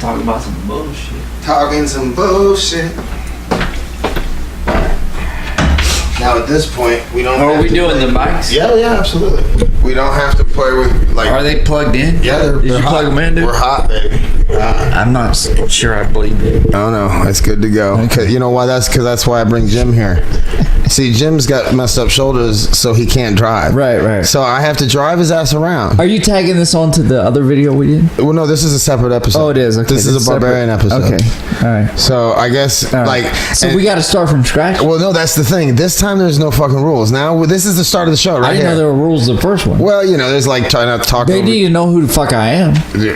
Talking about some bullshit. Talking some bullshit. Now at this point, we don't. Are we doing the mics? Yeah, absolutely. We don't have to play with like. Are they plugged in? Yeah, they're Did you hot. plug them in, dude? We're hot, baby. I'm not sure I believe it. Oh no, it's good to go. Okay. You know why? That's why I bring Jim here. See, Jim's got messed up shoulders, so he can't drive. Right. So I have to drive his ass around. Are you tagging this onto the other video we did? Well, no, this is a separate episode. Oh, it is. Okay, this is a barbarian episode. Okay, all right. So I guess like. So we got to start from scratch. Well, no, that's the thing. This time there's no fucking rules. Now this is the start of the show, right? I didn't know there were rules the first one. Well, there's like trying not to talk. They need to know who the fuck I am.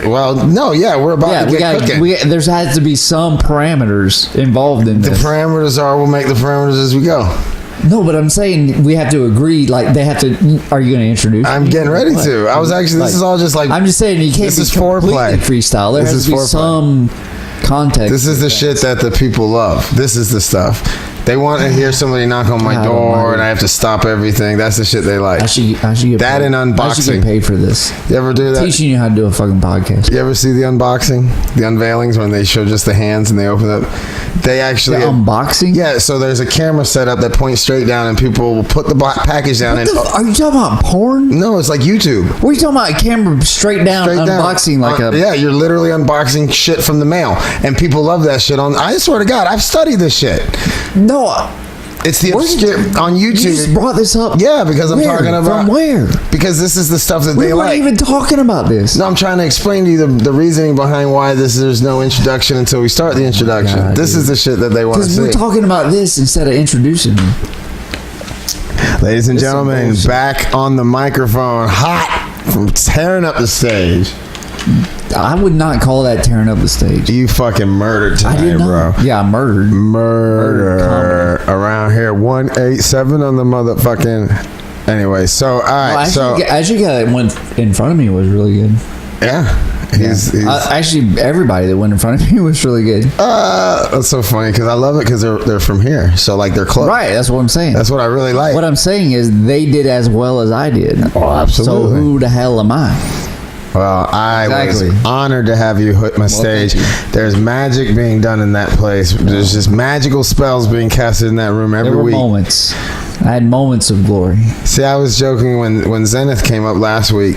Well, no, we're about to get cooking. There has to be some parameters involved in this. The parameters we'll make the parameters as we go. No, but I'm saying we have to agree. Like they have to. Are you going to introduce? I'm getting ready to. I was actually. This is all just like. I'm just saying you can't. This is foreplay. Freestyle. There has to be some context. This is the shit that the people love. This is the stuff. They want to hear somebody knock on my door, and I have to stop everything. That's the shit they like. I should get that paid. and unboxing. I should get paid for this. You ever do that? Teaching you how to do a fucking podcast. You ever see the unboxing, the unveilings when they show just the hands and they open up? They actually unboxing. Yeah, so there's a camera set up that points straight down, and people will put the package down. Are you talking about porn? No, it's like YouTube. What are you talking about? A camera straight down unboxing like a. Yeah, you're literally unboxing shit from the mail, and people love that shit. I swear to God, I've studied this shit. No. It's the obscure on YouTube. You just brought this up. Yeah, because I'm talking about. From where? Because this is the stuff that they like. We weren't even talking about this. No, I'm trying to explain to you the reasoning behind why there's no introduction until we start the introduction. God, this is the shit that they want to see. Because we're talking about this instead of introducing me. Ladies and gentlemen, back on the microphone, hot from tearing up the stage. I would not call that tearing up the stage. You fucking murdered tonight, I did not. bro. Yeah, I murdered. Murder around here. 187 on the motherfucking. Anyway, so all right. Actually, guy that went in front of me was really good. Yeah. He's actually, everybody that went in front of me was really good. That's so funny because I love it because they're from here, so like they're close. Right, that's what I'm saying. That's what I really like. What I'm saying is they did as well as I did. Oh, absolutely. So who the hell am I? Well, I was honored to have you hit my stage. There's magic being done in that place. There's just magical spells being casted in that room every week. There were moments. I had moments of glory. See, I was joking when Zenith came up last week.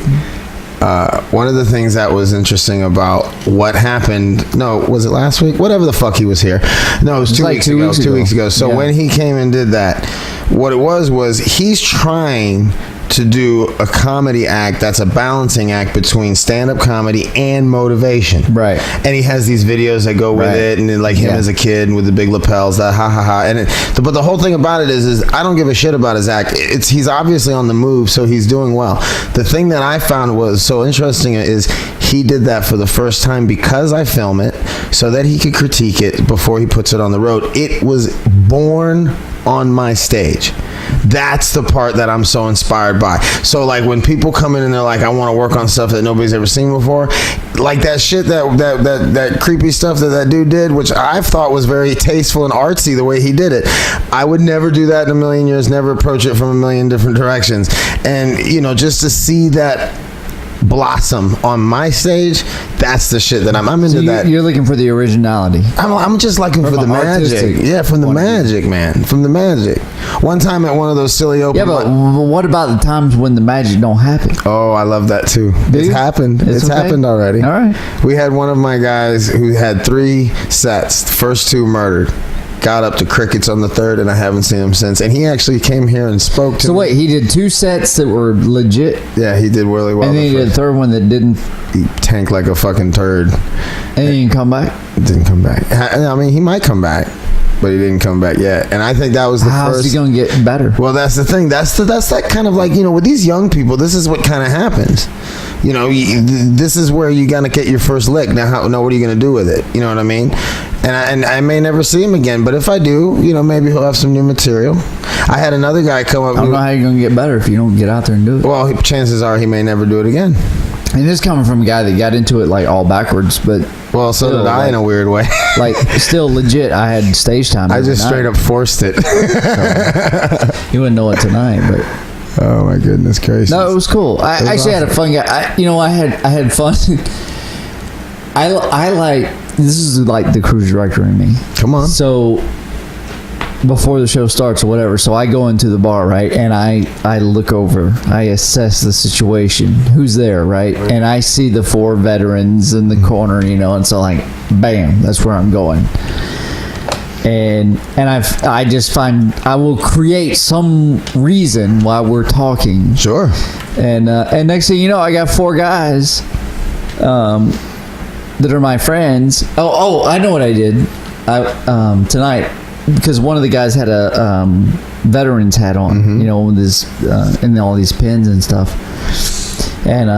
One of the things that was interesting about what happened, no, was it last week? Whatever the fuck he was here. No, it was 2 weeks ago. 2 weeks ago. So when he came and did that, what it was he's trying to do a comedy act that's a balancing act between stand-up comedy and motivation. Right. And he has these videos that go with it, and then like him as a kid with the big lapels, that ha ha ha. And but the whole thing about it is I don't give a shit about his act. He's obviously on the move, so he's doing well. The thing that I found was so interesting is he did that for the first time because I film it so that he could critique it before he puts it on the road. It was born on my stage. That's the part that I'm so inspired by. So like when people come in and they're like, I want to work on stuff that nobody's ever seen before, like that shit, that creepy stuff that dude did, which I thought was very tasteful and artsy the way he did it. I would never do that in a million years, never approach it from a million different directions. And just to see that blossom on my stage, that's the shit that I'm into. You're looking for the originality. I'm just looking for the magic. Yeah, from the magic, man. From the magic. One time at one of those silly open. Yeah, but what about the times when the magic don't happen? Oh, I love that too. It's happened. It's happened already. All right. We had one of my guys who had 3 sets. The first 2 murdered. Got up to crickets on the 3rd, and I haven't seen him since. And he actually came here and spoke to me. So wait, he did 2 sets that were legit? Yeah, he did really well. And then he did a 3rd one that didn't? He tanked like a fucking turd. And he didn't come back? Didn't come back. I mean, he might come back, but he didn't come back yet. And I think that was the first. How's he going to get better? Well, that's the thing. That's that kind of like, with these young people, this is what kind of happens. This is where you gotta get your first lick. Now, what are you gonna do with it? You know what I mean? And I may never see him again, but if I do, maybe he'll have some new material. I had another guy come up. I don't know how you're gonna get better if you don't get out there and do it. Well, chances are he may never do it again. And this coming from a guy that got into it like all backwards, but well, so did I in a weird way. Like still legit. I had stage time. I just straight up forced it. So, you wouldn't know it tonight, but. Oh my goodness gracious! No, it was cool. I actually had a fun guy. I had fun. I like, this is like the cruise director in me. Come on. So before the show starts or whatever, so I go into the bar, right, and I look over, I assess the situation, who's there, right, and I see the 4 veterans in the corner, and so like, bam, that's where I'm going. And I just find I will create some reason while we're talking. Sure. And next thing you know, I got 4 guys that are my friends. Oh, I know what I did. Tonight, because one of the guys had a veteran's hat on, with his and all these pins and stuff, and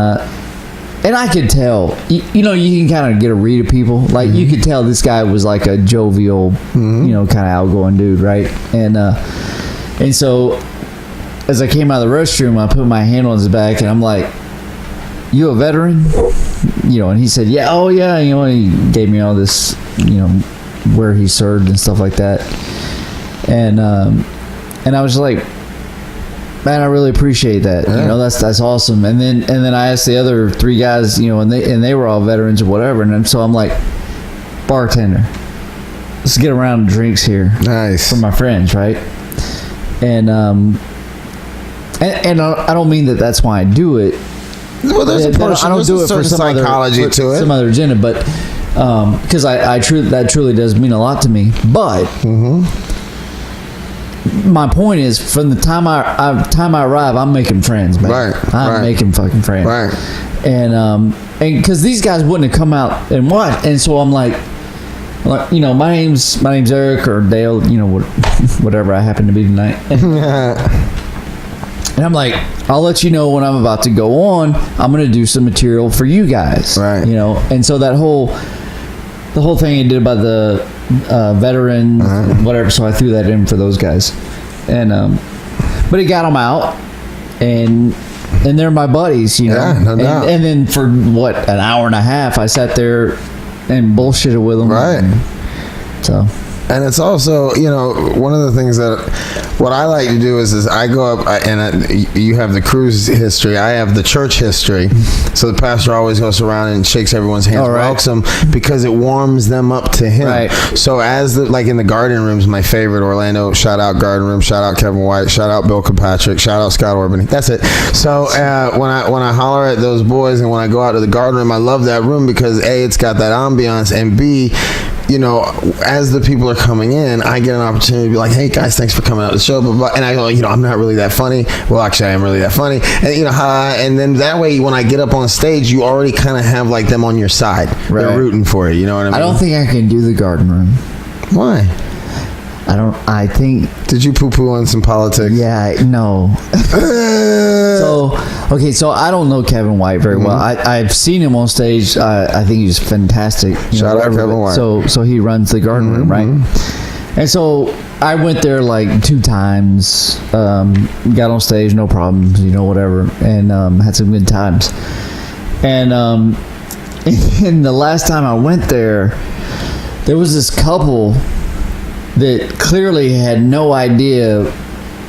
I could tell, you can kind of get a read of people. Like you could tell this guy was like a jovial, kind of outgoing dude, right? And so as I came out of the restroom, I put my hand on his back and I'm like, "You a veteran?" And he said, "Yeah, oh yeah." And he gave me all this, where he served and stuff like that. And I was like, man, I really appreciate that. Yeah. That's awesome. And then I asked the other 3 guys, and they were all veterans or whatever. And so I'm like, bartender, let's get a round of drinks here. Nice. For my friends, right? And I don't mean that that's why I do it. Well, there's a portion. I don't do it for some psychology to it, some other agenda, but because that truly does mean a lot to me. But my point is, from the time I arrive, I'm making friends, man. Right. I'm making fucking friends. Right. And because these guys wouldn't have come out and what, and so I'm like, my name's Eric or Dale, whatever I happen to be tonight. And I'm like, I'll let you know when I'm about to go on. I'm going to do some material for you guys. Right. And so the whole thing I did about the veterans, whatever. So I threw that in for those guys. And, but it got them out and they're my buddies, Yeah, no doubt. And then for an hour and a half, I sat there and bullshitted with them. Right. And it's also, one of the things that what I like to do is I go up you have the cruise history, I have the church history. So the pastor always goes around and shakes everyone's hands, welcomes them, because it warms them up to him. Right. So as like in the garden rooms, my favorite, Orlando, shout out garden room, shout out Kevin White, shout out Bill Kilpatrick, shout out Scott Orban. That's it. So when I holler at those boys and when I go out to the garden room, I love that room because A, it's got that ambiance, and B, as the people are coming in, I get an opportunity to be like, "Hey guys, thanks for coming out to the show." Blah, blah. And I go, I'm not really that funny. Well, actually, I am really that funny. And and then that way, when I get up on stage, you already kind of have like them on your side. Right. They're rooting for you. You know what I mean? I don't think I can do the garden room. Why? I think... Did you poo-poo on some politics? Yeah, no. So I don't know Kevin White very well. I've seen him on stage. I think he's fantastic. Shout out Kevin White. So he runs the garden room, right? And so I went there like 2 times, got on stage, no problems, whatever, and had some good times. And the last time I went there was this couple that clearly had no idea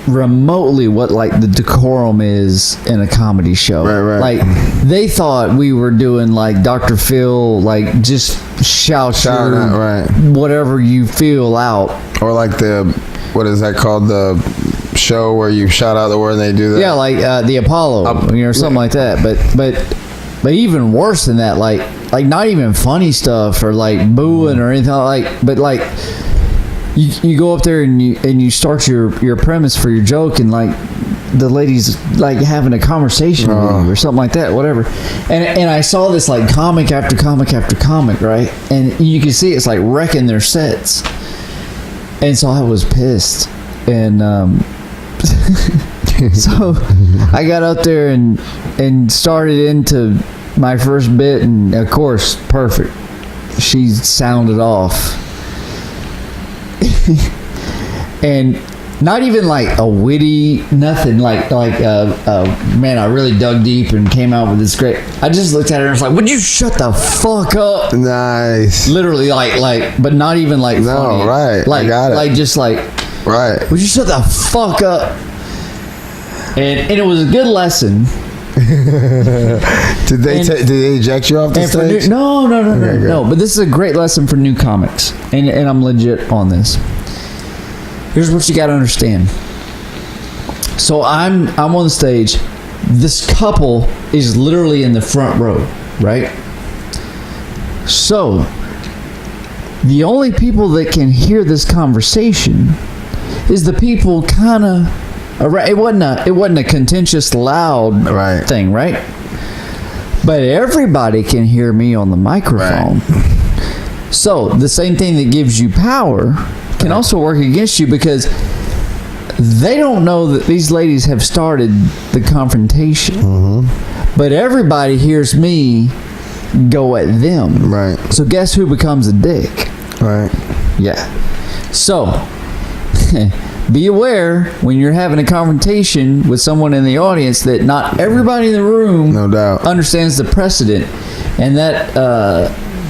remotely what like the decorum is in a comedy show. Right. Like they thought we were doing like Dr. Phil, like just shout out, right, whatever you feel out, or like what is that called, the show where you shout out the word and they do that? Yeah, like the Apollo, or something like that. But even worse than that, like not even funny stuff or like booing or anything but like. You go up there and you start your premise for your joke, and like the lady's like having a conversation with you or something like that, whatever. And I saw this like comic after comic after comic, right? And you can see it's like wrecking their sets. And so I was pissed, and so I got up there and started into my first bit, and of course, perfect. She sounded off. And not even like a witty nothing, like man, I really dug deep and came out with this great. I just looked at her and was like, "Would you shut the fuck up?" Nice. Literally, like, but not even like funny. No, right. Like, I got it. Like just like, right. Would you shut the fuck up? And it was a good lesson, Did they eject you off the stage? No. But this is a great lesson for new comics, and I'm legit on this. Here's what you got to understand. So I'm on the stage. This couple is literally in the front row, right? So the only people that can hear this conversation is the people kind of. It wasn't a contentious, loud thing, right? But everybody can hear me on the microphone. Right. So the same thing that gives you power can also work against you, because they don't know that these ladies have started the confrontation. Mm-hmm. But everybody hears me go at them. Right. So guess who becomes a dick? Right. Yeah. So be aware when you're having a confrontation with someone in the audience that not everybody in the room, no doubt, understands the precedent, and that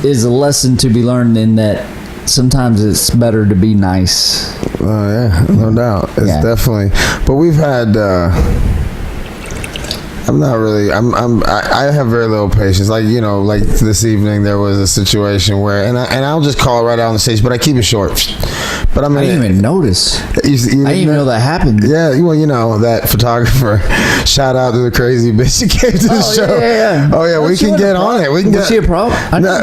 is a lesson to be learned, in that sometimes it's better to be nice. Oh yeah, no doubt. It's definitely. But we've had. I have very little patience. Like this evening there was a situation where, and I'll just call it right out on the stage, but I keep it short. But I didn't even notice. I didn't even know that happened. Yeah, well, that photographer. Shout out to the crazy bitch who came to the show. Yeah. Oh yeah, we can get on it. Was she a problem?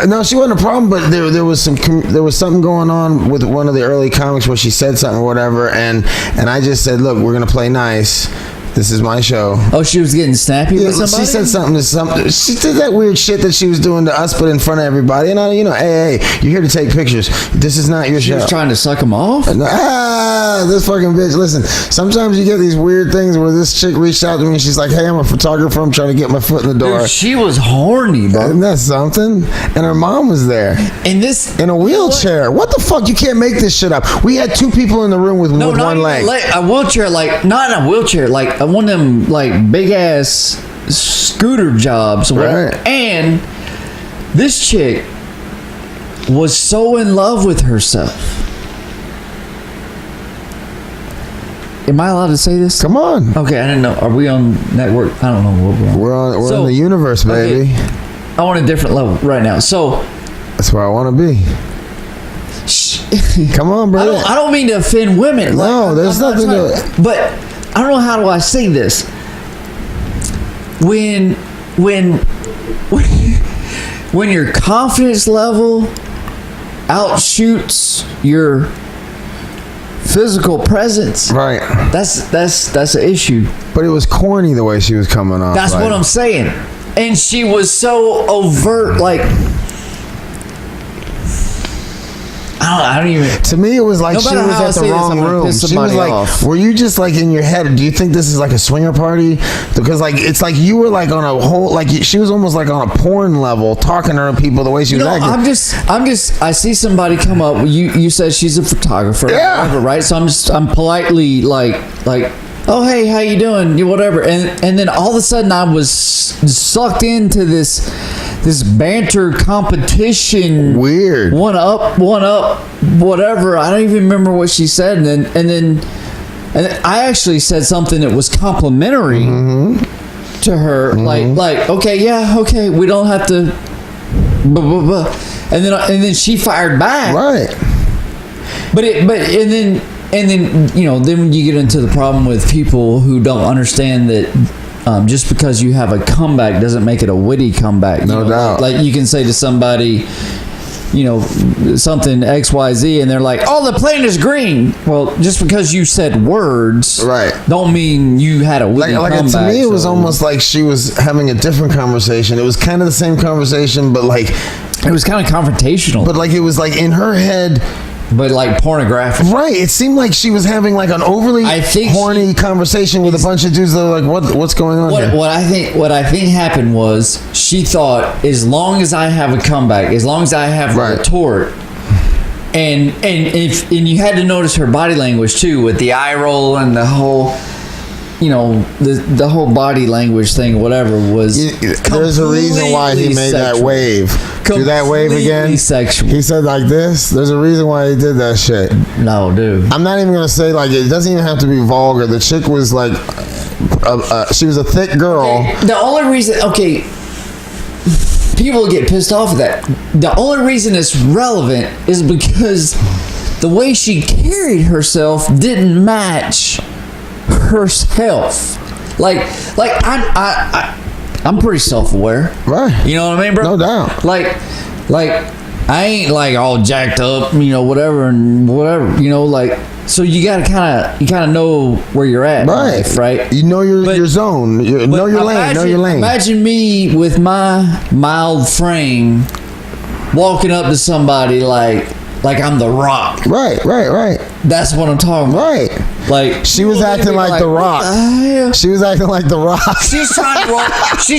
No, she wasn't a problem. But there was something going on with one of the early comics where she said something or whatever, and I just said, look, we're gonna play nice. This is my show. Oh, she was getting snappy with somebody? She said something to something. She did that weird shit that she was doing to us, but in front of everybody. And hey, you're here to take pictures. This is not your show. She was trying to suck him off? This fucking bitch. Listen, sometimes you get these weird things where this chick reached out to me and she's like, hey, I'm a photographer. I'm trying to get my foot in the door. Dude, she was horny, bro. Isn't that something? And her mom was there. In a wheelchair. What the fuck? You can't make this shit up. We had two people in the room with one leg. A wheelchair, not in a wheelchair, one of them big ass scooter jobs, right? And this chick was so in love with herself. Am I allowed to say this? Come on. Okay, I didn't know. Are we on network? I don't know what we're on. We're in the universe, baby. Okay, I want a different level right now. So that's where I want to be. Come on, bro. I don't mean to offend women. No, there's nothing to it. But I don't know, how do I say this? When your confidence level outshoots your physical presence, right? That's an issue. But it was corny the way she was coming off. That's what I'm saying. And she was so overt, I don't even. To me, it was like she was at the wrong room. She was like, were you just in your head? Do you think this is like a swinger party? Because it's like you were on a whole, she was almost on a porn level talking to her people the way she was acting. I see somebody come up. You said she's a photographer, whatever, right? So I'm politely oh hey, how you doing? Whatever, and then all of a sudden I was sucked into this banter competition. Weird. One up, whatever. I don't even remember what she said, and then I actually said something that was complimentary to her, okay, we don't have to, blah, blah, blah. And then she fired back, right? And then then when you get into the problem with people who don't understand that just because you have a comeback doesn't make it a witty comeback. No doubt. Like you can say to somebody, something XYZ, and they're like, "Oh, the plane is green." Well, just because you said words, right, don't mean you had a witty comeback. To me, it was almost like she was having a different conversation. It was kind of the same conversation, but it was kind of confrontational. But it was in her head. But pornographic, right? It seemed like she was having an overly horny conversation with a bunch of dudes that were what's going on here? What I think happened was she thought, as long as I have a comeback, as long as I have a retort, and you had to notice her body language too, with the eye roll and the whole. you know, the whole body language thing, whatever, was. There's a reason why he made that wave. Do that wave again. Sexual. He said like this. There's a reason why he did that shit. No, dude. I'm not even gonna say like it doesn't even have to be vulgar. The chick was like, she was a thick girl. Okay. The only reason, people get pissed off at that. The only reason it's relevant is because the way she carried herself didn't match herself. Like I'm pretty self-aware. Right. You know what I mean, bro? No doubt. Like I ain't like all jacked up, you know, whatever, you know, like. So you gotta kind of know where you're at, right? Life, right? You know your zone. Know your lane. Know your lane. Imagine me with my mild frame walking up to somebody like I'm the Rock. Right. That's what I'm talking about. Right. Like she was acting like the Rock. She was acting like the Rock. She's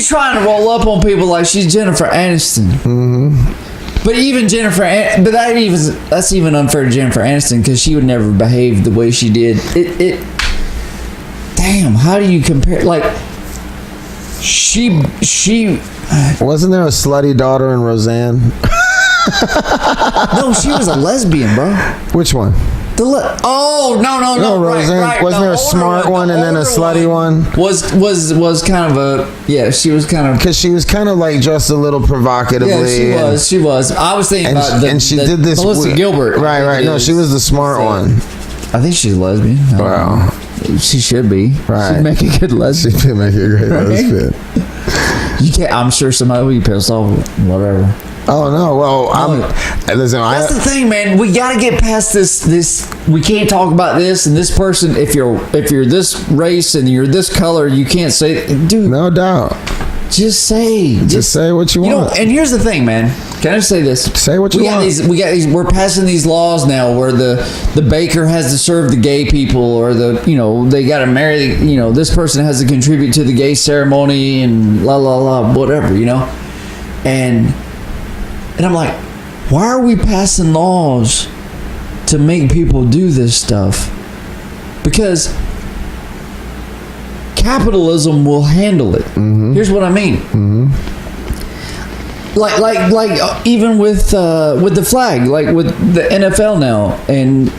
trying to roll up on people like she's Jennifer Aniston. Mm-hmm. But even Jennifer, but that's even unfair to Jennifer Aniston because she would never behave the way she did. Damn, how do you compare? Like, she wasn't there a slutty daughter in Roseanne? No, she was a lesbian, bro. Which one? No, Roseanne. Right. Wasn't there a smart one and then a slutty one? Was kind of a she was kind of because she was kind of like dressed a little provocatively. Yeah, she was. I was thinking about and she did this Melissa Gilbert. Right. No, she was the smart one. I think she's lesbian. Wow. She should be. Right. She'd make a good lesbian. She'd make a great lesbian. You can't. I'm sure somebody will be pissed off. Whatever. Oh no! Well, listen. That's the thing, man. We got to get past this. We can't talk about this and this person. If you're this race and you're this color, you can't say, dude. No doubt. Just say. Just say what you want. And here's the thing, man. Can I just say this? Say what you want. We're passing these laws now where the baker has to serve the gay people, or they got to marry. This person has to contribute to the gay ceremony and la la la whatever. And I'm like, why are we passing laws to make people do this stuff? Because capitalism will handle it. Mm-hmm. Here's what I mean. Mm-hmm. Like even with the flag, like with the NFL now, and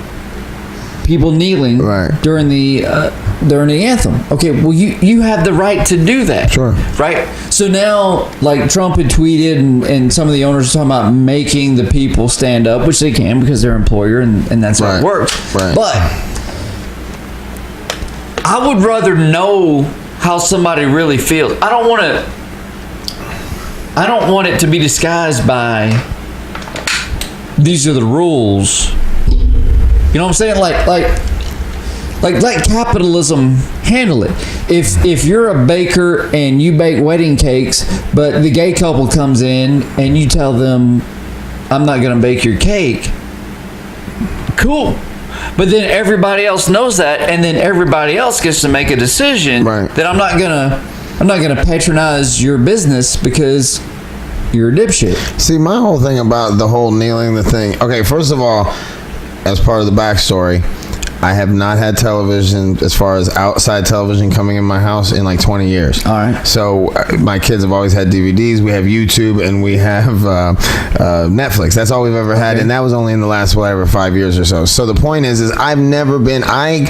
people kneeling during the anthem. Okay, well you have the right to do that. Sure. Right? So now, like Trump had tweeted and some of the owners are talking about making the people stand up, which they can because they're employer and that's how it works. Right. But I would rather know how somebody really feels. I don't want it to be disguised by these are the rules. You know what I'm saying? Like capitalism handle it. If you're a baker and you bake wedding cakes, but the gay couple comes in and you tell them, I'm not going to bake your cake. Cool. But then everybody else knows that, and then everybody else gets to make a decision that I'm not gonna patronize your business because you're a dipshit. See, my whole thing about the whole kneeling the thing. Okay, first of all, as part of the backstory, I have not had television, as far as outside television, coming in my house in like 20 years. All right. So my kids have always had DVDs. We have YouTube and we have Netflix. That's all we've ever had, and that was only in the last 5 years or so. So the point is I've never been. I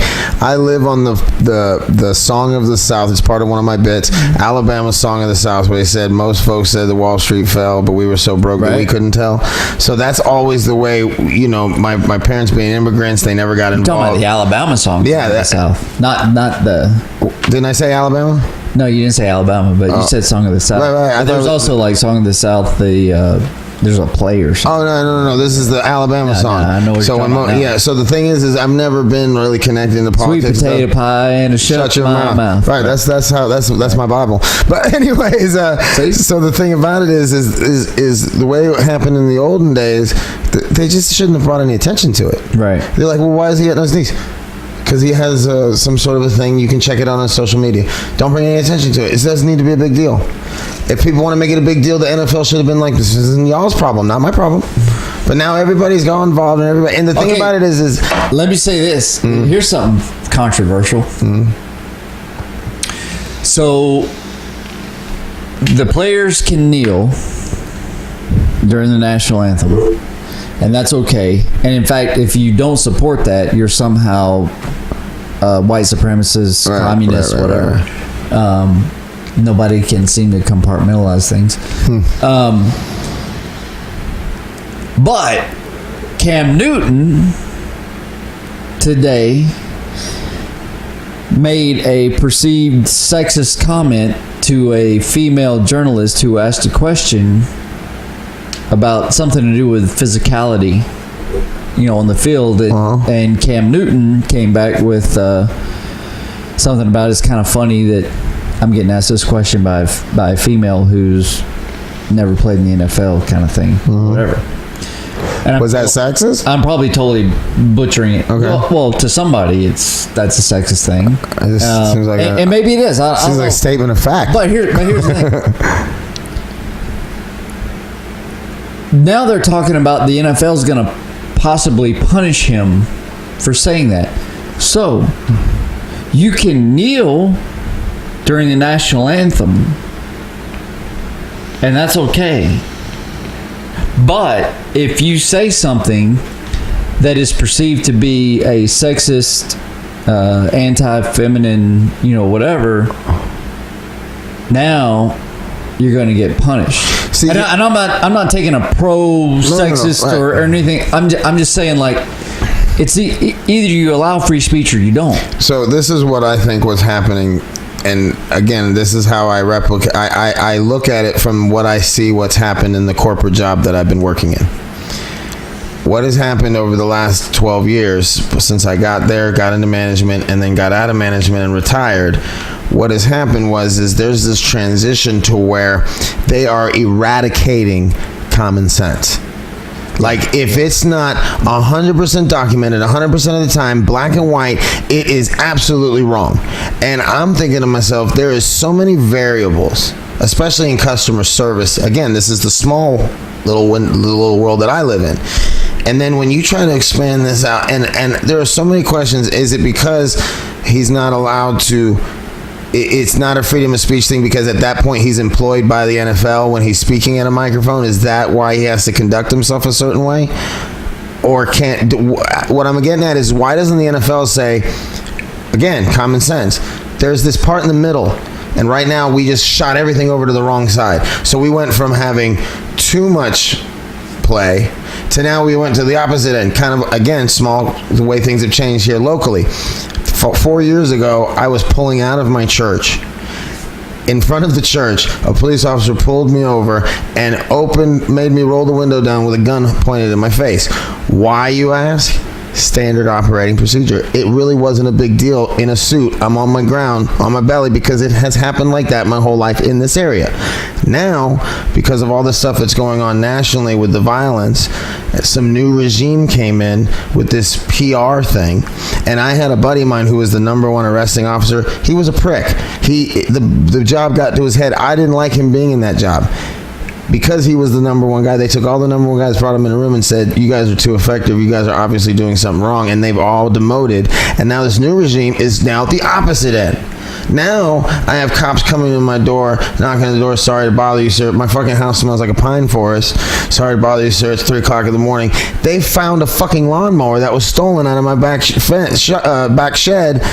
live on the Song of the South. It's part of one of my bits. Alabama Song of the South, where they said most folks said the Wall Street fell, but we were so broke that we couldn't tell. So that's always the way. My parents being immigrants, they never got involved. The Alabama song. Yeah, that's South. Not the. Didn't I say Alabama? No, you didn't say Alabama, but you said Song of the South. Right. There's also like Song of the South. There's a play or something. Oh no! This is the Alabama song. I know what you're talking about now. So the thing is I've never been really connecting to politics. Sweet potato pie and a shut your mouth. Right. That's my Bible. But anyways, so the thing about it is the way it happened in the olden days. They just shouldn't have brought any attention to it. Right. They're like, well, why is he on his knees? Because he has some sort of a thing. You can check it out on social media. Don't bring any attention to it. It doesn't need to be a big deal. If people want to make it a big deal, the NFL should have been like, this isn't y'all's problem, not my problem. But now everybody's got involved, and the thing about it is let me say this. Mm-hmm. Here's something controversial. Mm-hmm. So the players can kneel during the national anthem, and that's okay. And in fact, if you don't support that, you're somehow white supremacist, communist, whatever. Nobody can seem to compartmentalize things. But Cam Newton today made a perceived sexist comment to a female journalist who asked a question about something to do with physicality, on the field. And Cam Newton came back with something about it's kind of funny that I'm getting asked this question by a female who's never played in the NFL, kind of thing, whatever. And was that sexist? I'm probably totally butchering it. Okay. Well, to somebody, that's a sexist thing. Seems like and maybe it is. Seems like a statement of fact. But here's the thing. Now they're talking about the NFL is going to possibly punish him for saying that. So you can kneel during the national anthem, and that's okay. But if you say something that is perceived to be a sexist, anti-feminine, whatever, now you're going to get punished. See, and I'm not taking a pro-sexist or anything. I'm just saying, like, it's either you allow free speech or you don't. So this is what I think was happening. And again, this is how I replicate. I look at it from what I see what's happened in the corporate job that I've been working in. What has happened over the last 12 years since I got there, got into management, and then got out of management and retired? What has happened is there's this transition to where they are eradicating common sense. Like, if it's not 100% documented 100% of the time, black and white, it is absolutely wrong. And I'm thinking to myself, there is so many variables, especially in customer service. Again, this is the small little world that I live in. And then when you try to expand this out, and there are so many questions. Is it because he's not allowed to... It's not a freedom of speech thing because at that point he's employed by the NFL when he's speaking at a microphone? Is that why he has to conduct himself a certain way? Or what I'm getting at is, why doesn't the NFL say, again, common sense, there's this part in the middle, and right now we just shot everything over to the wrong side. So we went from having too much play to now we went to the opposite end. Kind of, again, small, the way things have changed here locally. 4 years ago, I was pulling out of my church. In front of the church, a police officer pulled me over and made me roll the window down with a gun pointed in my face. Why, you ask? Standard operating procedure. It really wasn't a big deal. In a suit, I'm on my ground, on my belly, because it has happened like that my whole life in this area. Now, because of all the stuff that's going on nationally with the violence, some new regime came in with this PR thing, and I had a buddy of mine who was the number one arresting officer. He was a prick. The job got to his head. I didn't like him being in that job. Because he was the number one guy, they took all the number one guys, brought him in a room and said, you guys are too effective, you guys are obviously doing something wrong, and they've all demoted. And now this new regime is now at the opposite end. Now I have cops coming to my door, knocking on the door. Sorry to bother you, sir. My fucking house smells like a pine forest. Sorry to bother you, sir. It's 3 o'clock in the morning. They found a fucking lawnmower that was stolen out of my back shed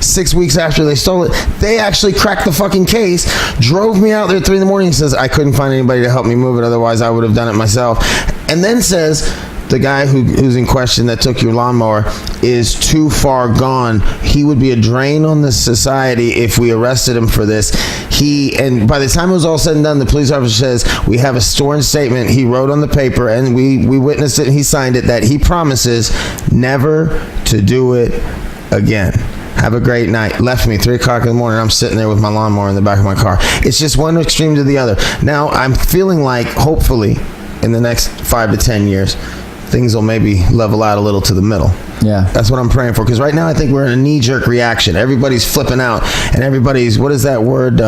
6 weeks after they stole it. They actually cracked the fucking case, drove me out there at 3 in the morning, and says I couldn't find anybody to help me move it, otherwise I would have done it myself. And then says, the guy who's in question that took your lawnmower is too far gone. He would be a drain on the society if we arrested him for this. And by the time it was all said and done, the police officer says, we have a sworn statement he wrote on the paper, and we witnessed it, and he signed it, that he promises never to do it again. Have a great night. Left me 3 o'clock in the morning. I'm sitting there with my lawnmower in the back of my car. It's just one extreme to the other. Now I'm feeling like, hopefully, in the next 5 to 10 years, things will maybe level out a little to the middle. Yeah. That's what I'm praying for. Because right now I think we're in a knee-jerk reaction. Everybody's flipping out. And everybody's, what is that word?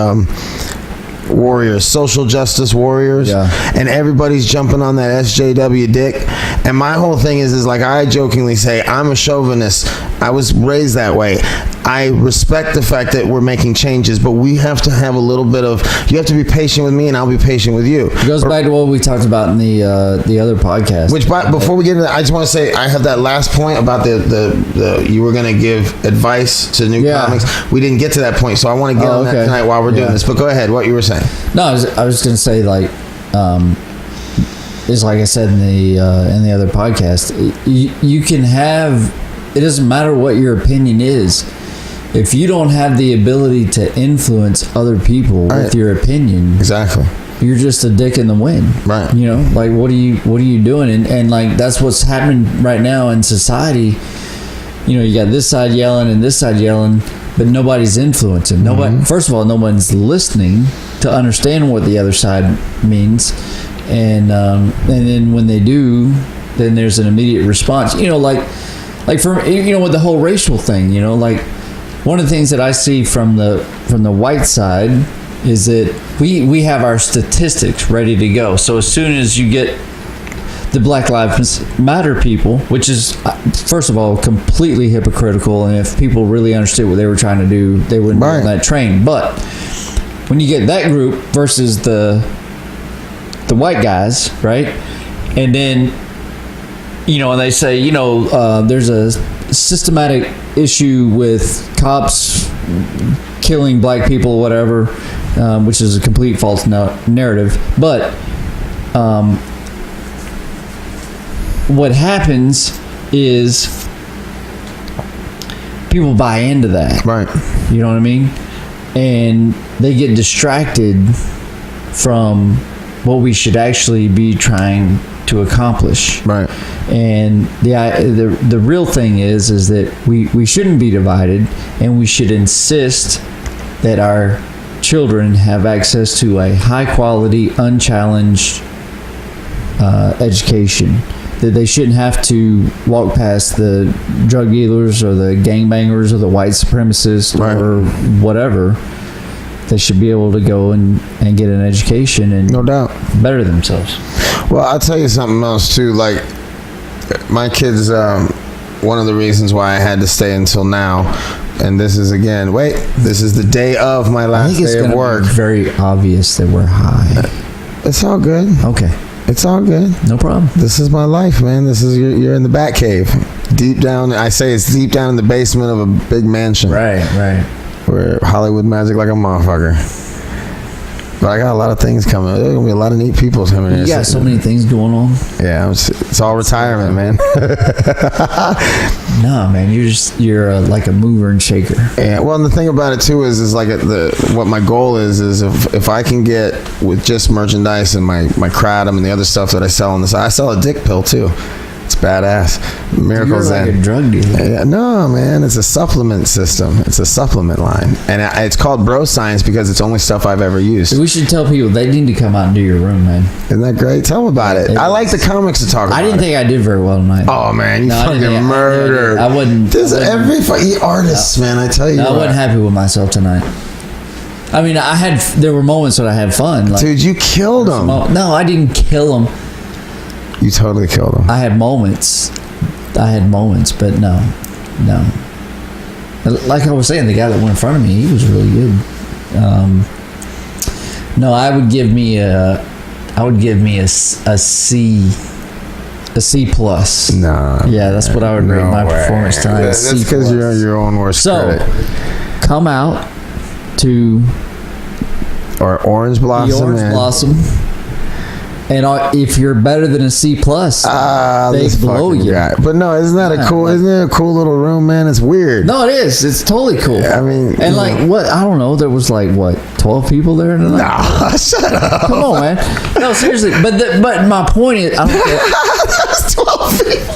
Warriors. Social justice warriors. Yeah. And everybody's jumping on that SJW dick. And my whole thing is like I jokingly say, I'm a chauvinist. I was raised that way. I respect the fact that we're making changes, but we have to have a little bit of, you have to be patient with me and I'll be patient with you. It goes back to what we talked about in the other podcast. Which, before we get into that, I just want to say, I have that last point about the you were going to give advice to new comics. We didn't get to that point, so I want to get on that tonight while we're doing this. But go ahead, what you were saying. No, I was going to say, like, it's like I said in the other podcast, you can have, it doesn't matter what your opinion is. If you don't have the ability to influence other people with your opinion, exactly, you're just a dick in the wind, right? You know, like what are you doing? And like that's what's happening right now in society. You know, you got this side yelling and this side yelling, but nobody's influencing. Nobody. First of all, no one's listening to understand what the other side means, and then when they do, then there's an immediate response. You know, like for with the whole racial thing. You know, like. One of the things that I see from the white side is that we have our statistics ready to go. So as soon as you get the Black Lives Matter people, which is first of all completely hypocritical, and if people really understood what they were trying to do, they wouldn't be on that train. But when you get that group versus the white guys, right, and then and they say there's a systematic issue with cops killing black people, whatever, which is a complete false narrative. But what happens is people buy into that, right? You know what I mean? And they get distracted from what we should actually be trying to accomplish, right? And the real thing is that we shouldn't be divided, and we should insist that our children have access to a high quality, unchallenged education. That they shouldn't have to walk past the drug dealers or the gangbangers or the white supremacists or whatever. They should be able to go and get an education and no doubt better themselves. Well, I'll tell you something else too. Like my kids, one of the reasons why I had to stay until now, and this is this is the day of my last day of work. Be very obvious that we're high. It's all good. Okay. It's all good. No problem. This is my life, man. This is you're in the Bat Cave, deep down. I say it's deep down in the basement of a big mansion. Right. Where Hollywood magic like a motherfucker. But I got a lot of things coming. There's gonna be a lot of neat people coming in. You got so many things going on. Yeah, it's all retirement, man. No, man, you're like a mover and shaker. Yeah. Well, and the thing about it too is like what my goal is if I can get with just merchandise and my kratom and the other stuff that I sell on the side. I sell a dick pill too. It's badass. Miracles. You're like a drug dealer. Yeah, no, man, it's a supplement system. It's a supplement line, and it's called Bro Science because it's only stuff I've ever used. We should tell people they need to come out and do your room, man. Isn't that great? Tell them about it. I like the comics to talk about. I didn't think I did very well tonight. Oh man, you fucking murdered. I wouldn't. There's every fucking artist, man. I tell you, I wasn't happy with myself tonight. I mean, there were moments that I had fun. Like, dude, you killed him. No, I didn't kill him. You totally killed him. I had moments, but no. Like I was saying, the guy that went in front of me, he was really good. No, I would give me a C plus. No. Yeah, that's what I would rate my performance tonight. That's because you're your own worst critic. So, come out to Orange Blossom. And if you're better than a C plus, they blow you. Guy. But no, isn't that a cool? Isn't it a cool little room, man? It's weird. No, it is. It's totally cool. I mean, and like what? I don't know. There was like 12 people there tonight. Nah, shut up. Come on, man. No, seriously. But my point is, I don't care. That's 12 people.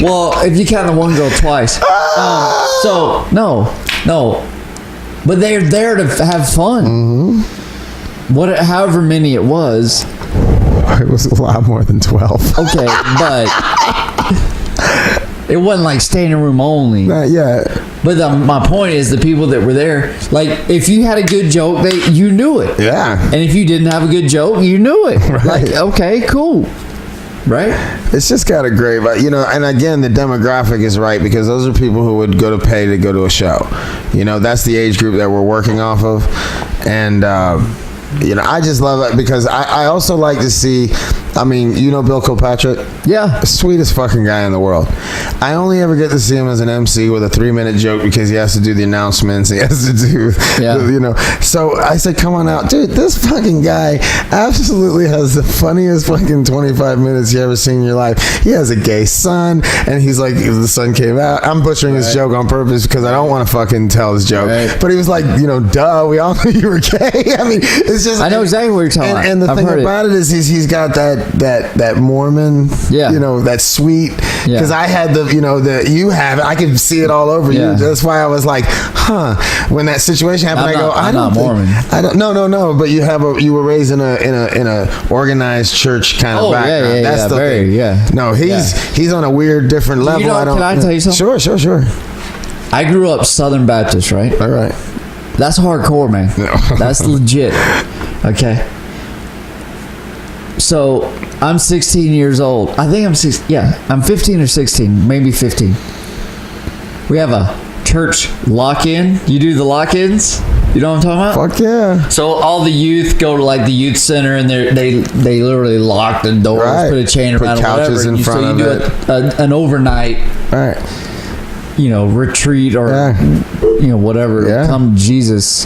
Well, if you count the one girl twice. So no. But they're there to have fun. Mm-hmm. However many it was. It was a lot more than 12. Okay, but it wasn't like standing room only. Not yet. But my point is, the people that were there, like, if you had a good joke, you knew it. Yeah. And if you didn't have a good joke, you knew it. Right. Like, okay, cool. right? It's just got a great, and again, the demographic is right because those are people who would go to pay to go to a show. That's the age group that we're working off of, and I just love it because I also like to see. Bill Kilpatrick? Yeah. Sweetest fucking guy in the world. I only ever get to see him as an MC with a 3-minute joke because he has to do the announcements. He has to do, So I said, come on out. Dude, this fucking guy absolutely has the funniest fucking 25 minutes you ever seen in your life. He has a gay son, and he's like, the son came out. I'm butchering his joke on purpose because I don't want to fucking tell his joke. Right. But he was like, duh, we all knew you were gay. It's just... I know exactly what you're talking about. And the thing about it is he's got that Mormon, that sweet, because I had you have it, I could see it all over you. That's why I was like, when that situation happened, I'm not Mormon. No, but you were raised in a organized church kind of background. That's the thing. No, he's on a weird, different level. Can I tell you something? Sure. I grew up Southern Baptist, right? All right. That's hardcore, man. No. That's legit. Okay. So I'm 16 years old. I think I'm 15 or 16, maybe 15. We have a church lock-in. You do the lock-ins? You know what I'm talking about? Fuck yeah. So all the youth go to like the youth center and they literally lock the doors, put a chain around, couches in front of it. So you do an overnight. Right. Retreat or whatever. Yeah. Come to Jesus.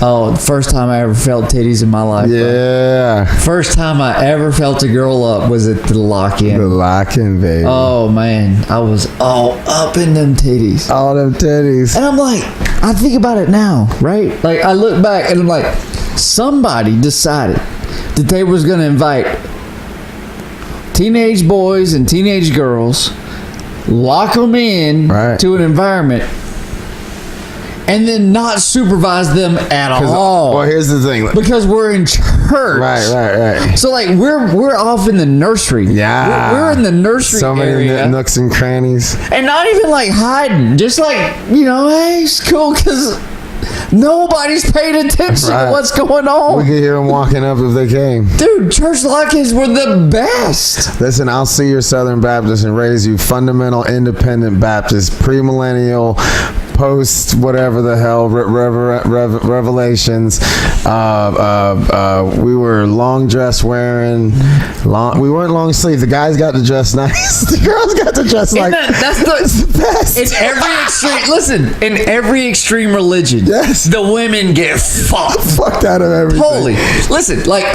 Oh, first time I ever felt titties in my life. Yeah. Bro. First time I ever felt a girl up was at the lock-in. The lock-in, baby. Oh man, I was all up in them titties. All them titties. And I'm like, I think about it now, right? Like I look back and I'm like, somebody decided that they was gonna invite teenage boys and teenage girls, lock them in to an environment, and then not supervise them at all. Well, here's the thing. Because we're in church. Right. So like we're off in the nursery. Yeah. We're in the nursery so many area. nooks and crannies. And not even like hiding. Just like, hey, it's cool because nobody's paid attention to what's going on. We could hear them walking up if they came. Dude, church lock-ins were the best. Listen, I'll see your Southern Baptist and raise you fundamental independent Baptist, premillennial, post whatever the hell revelations. We were long dress wearing. We weren't long sleeve. The guys got to dress nice. The girls got to dress like. That's the best. In every extreme. Listen, in every extreme religion, the women get fucked out of everything. Holy. Listen, like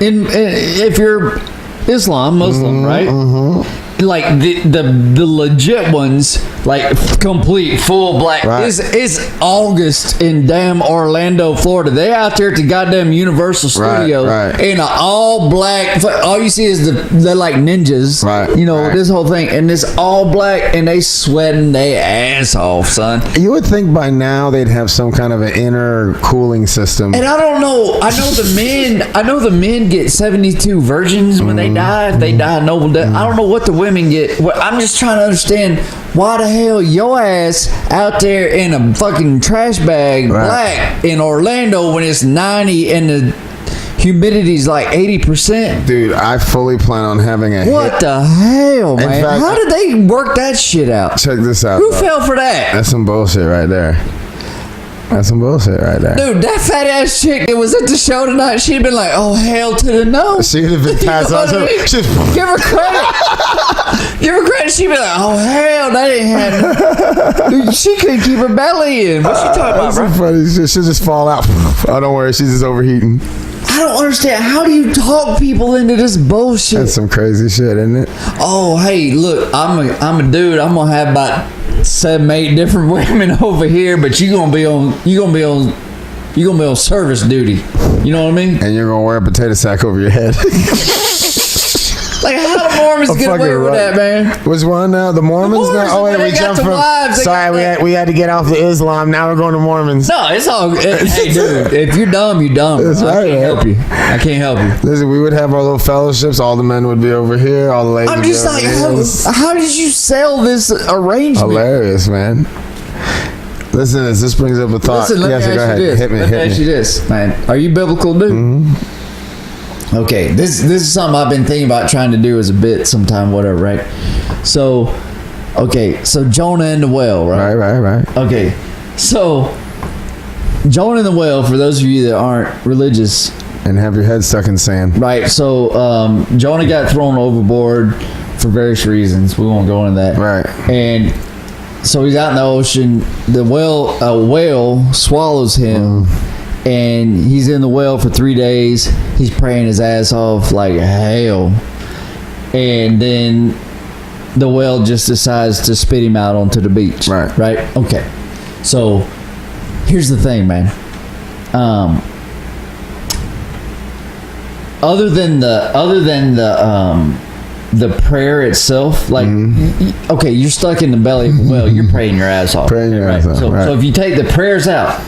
if you're Muslim, right? Mm-hmm. Like the legit ones, like complete full black. It's August in damn Orlando, Florida. They out there at the goddamn Universal Studio in an all black. All you see is they're like ninjas. This whole thing, and it's all black, and they sweating their ass off, son. You would think by now they'd have some kind of an inner cooling system. And I don't know. I know the men get 72 virgins when they die. If they die a noble death, I don't know what the women get. I'm just trying to understand why the hell your ass out there in a fucking trash bag black in Orlando when it's 90 and the humidity's like 80%. Dude, I fully plan on having What the hell, man? Fact, how did they work that shit out? Check this out. Who fell for that? That's some bullshit right there. Dude, that fat ass chick that was at the show tonight, she'd been like, oh, hell to the no. She'd have been passed out. Give her credit. Give her credit. She'd be like, oh, hell, that ain't happening. Dude, she couldn't keep her belly in. What's she talking about, bro? Funny. She'll just fall out. Oh, don't worry. She's just overheating. I don't understand. How do you talk people into this bullshit? That's some crazy shit, isn't it? Oh, hey, look, I'm a dude. I'm gonna have about 7, 8 different women over here, but you're gonna be on service duty. You know what I mean? And you're gonna wear a potato sack over your head. Like, how the Mormons get away with that, man? Which one now? The Mormons now? Oh, wait, we jumped from... Sorry, we had to get off the Islam. Now we're going to Mormons. No, it's all... Hey, dude, if you're dumb, you're dumb. That's right, I can't help you. Listen, we would have our little fellowships. All the men would be over here. All the ladies would be over here. I'm just like, how did you sell this arrangement? Hilarious, man. Listen, this brings up a thought. Listen, let me ask you this. Hit me. Ask you this, man. Are you biblical, dude? Mm-hmm. Okay, this is something I've been thinking about trying to do as a bit sometime, whatever, right? So, so Jonah and the whale, right? Right. Okay, so Jonah and the whale, for those of you that aren't religious. And have your head stuck in sand. Right, so Jonah got thrown overboard for various reasons. We won't go into that. Right. And so he's out in the ocean. A whale swallows him. And he's in the well for 3 days. He's praying his ass off like hell. And then the whale just decides to spit him out onto the beach. Right? Okay. So here's the thing, man. Other than the prayer itself, like, okay, you're stuck in the belly of a whale. You're praying your ass off. So if you take the prayers out,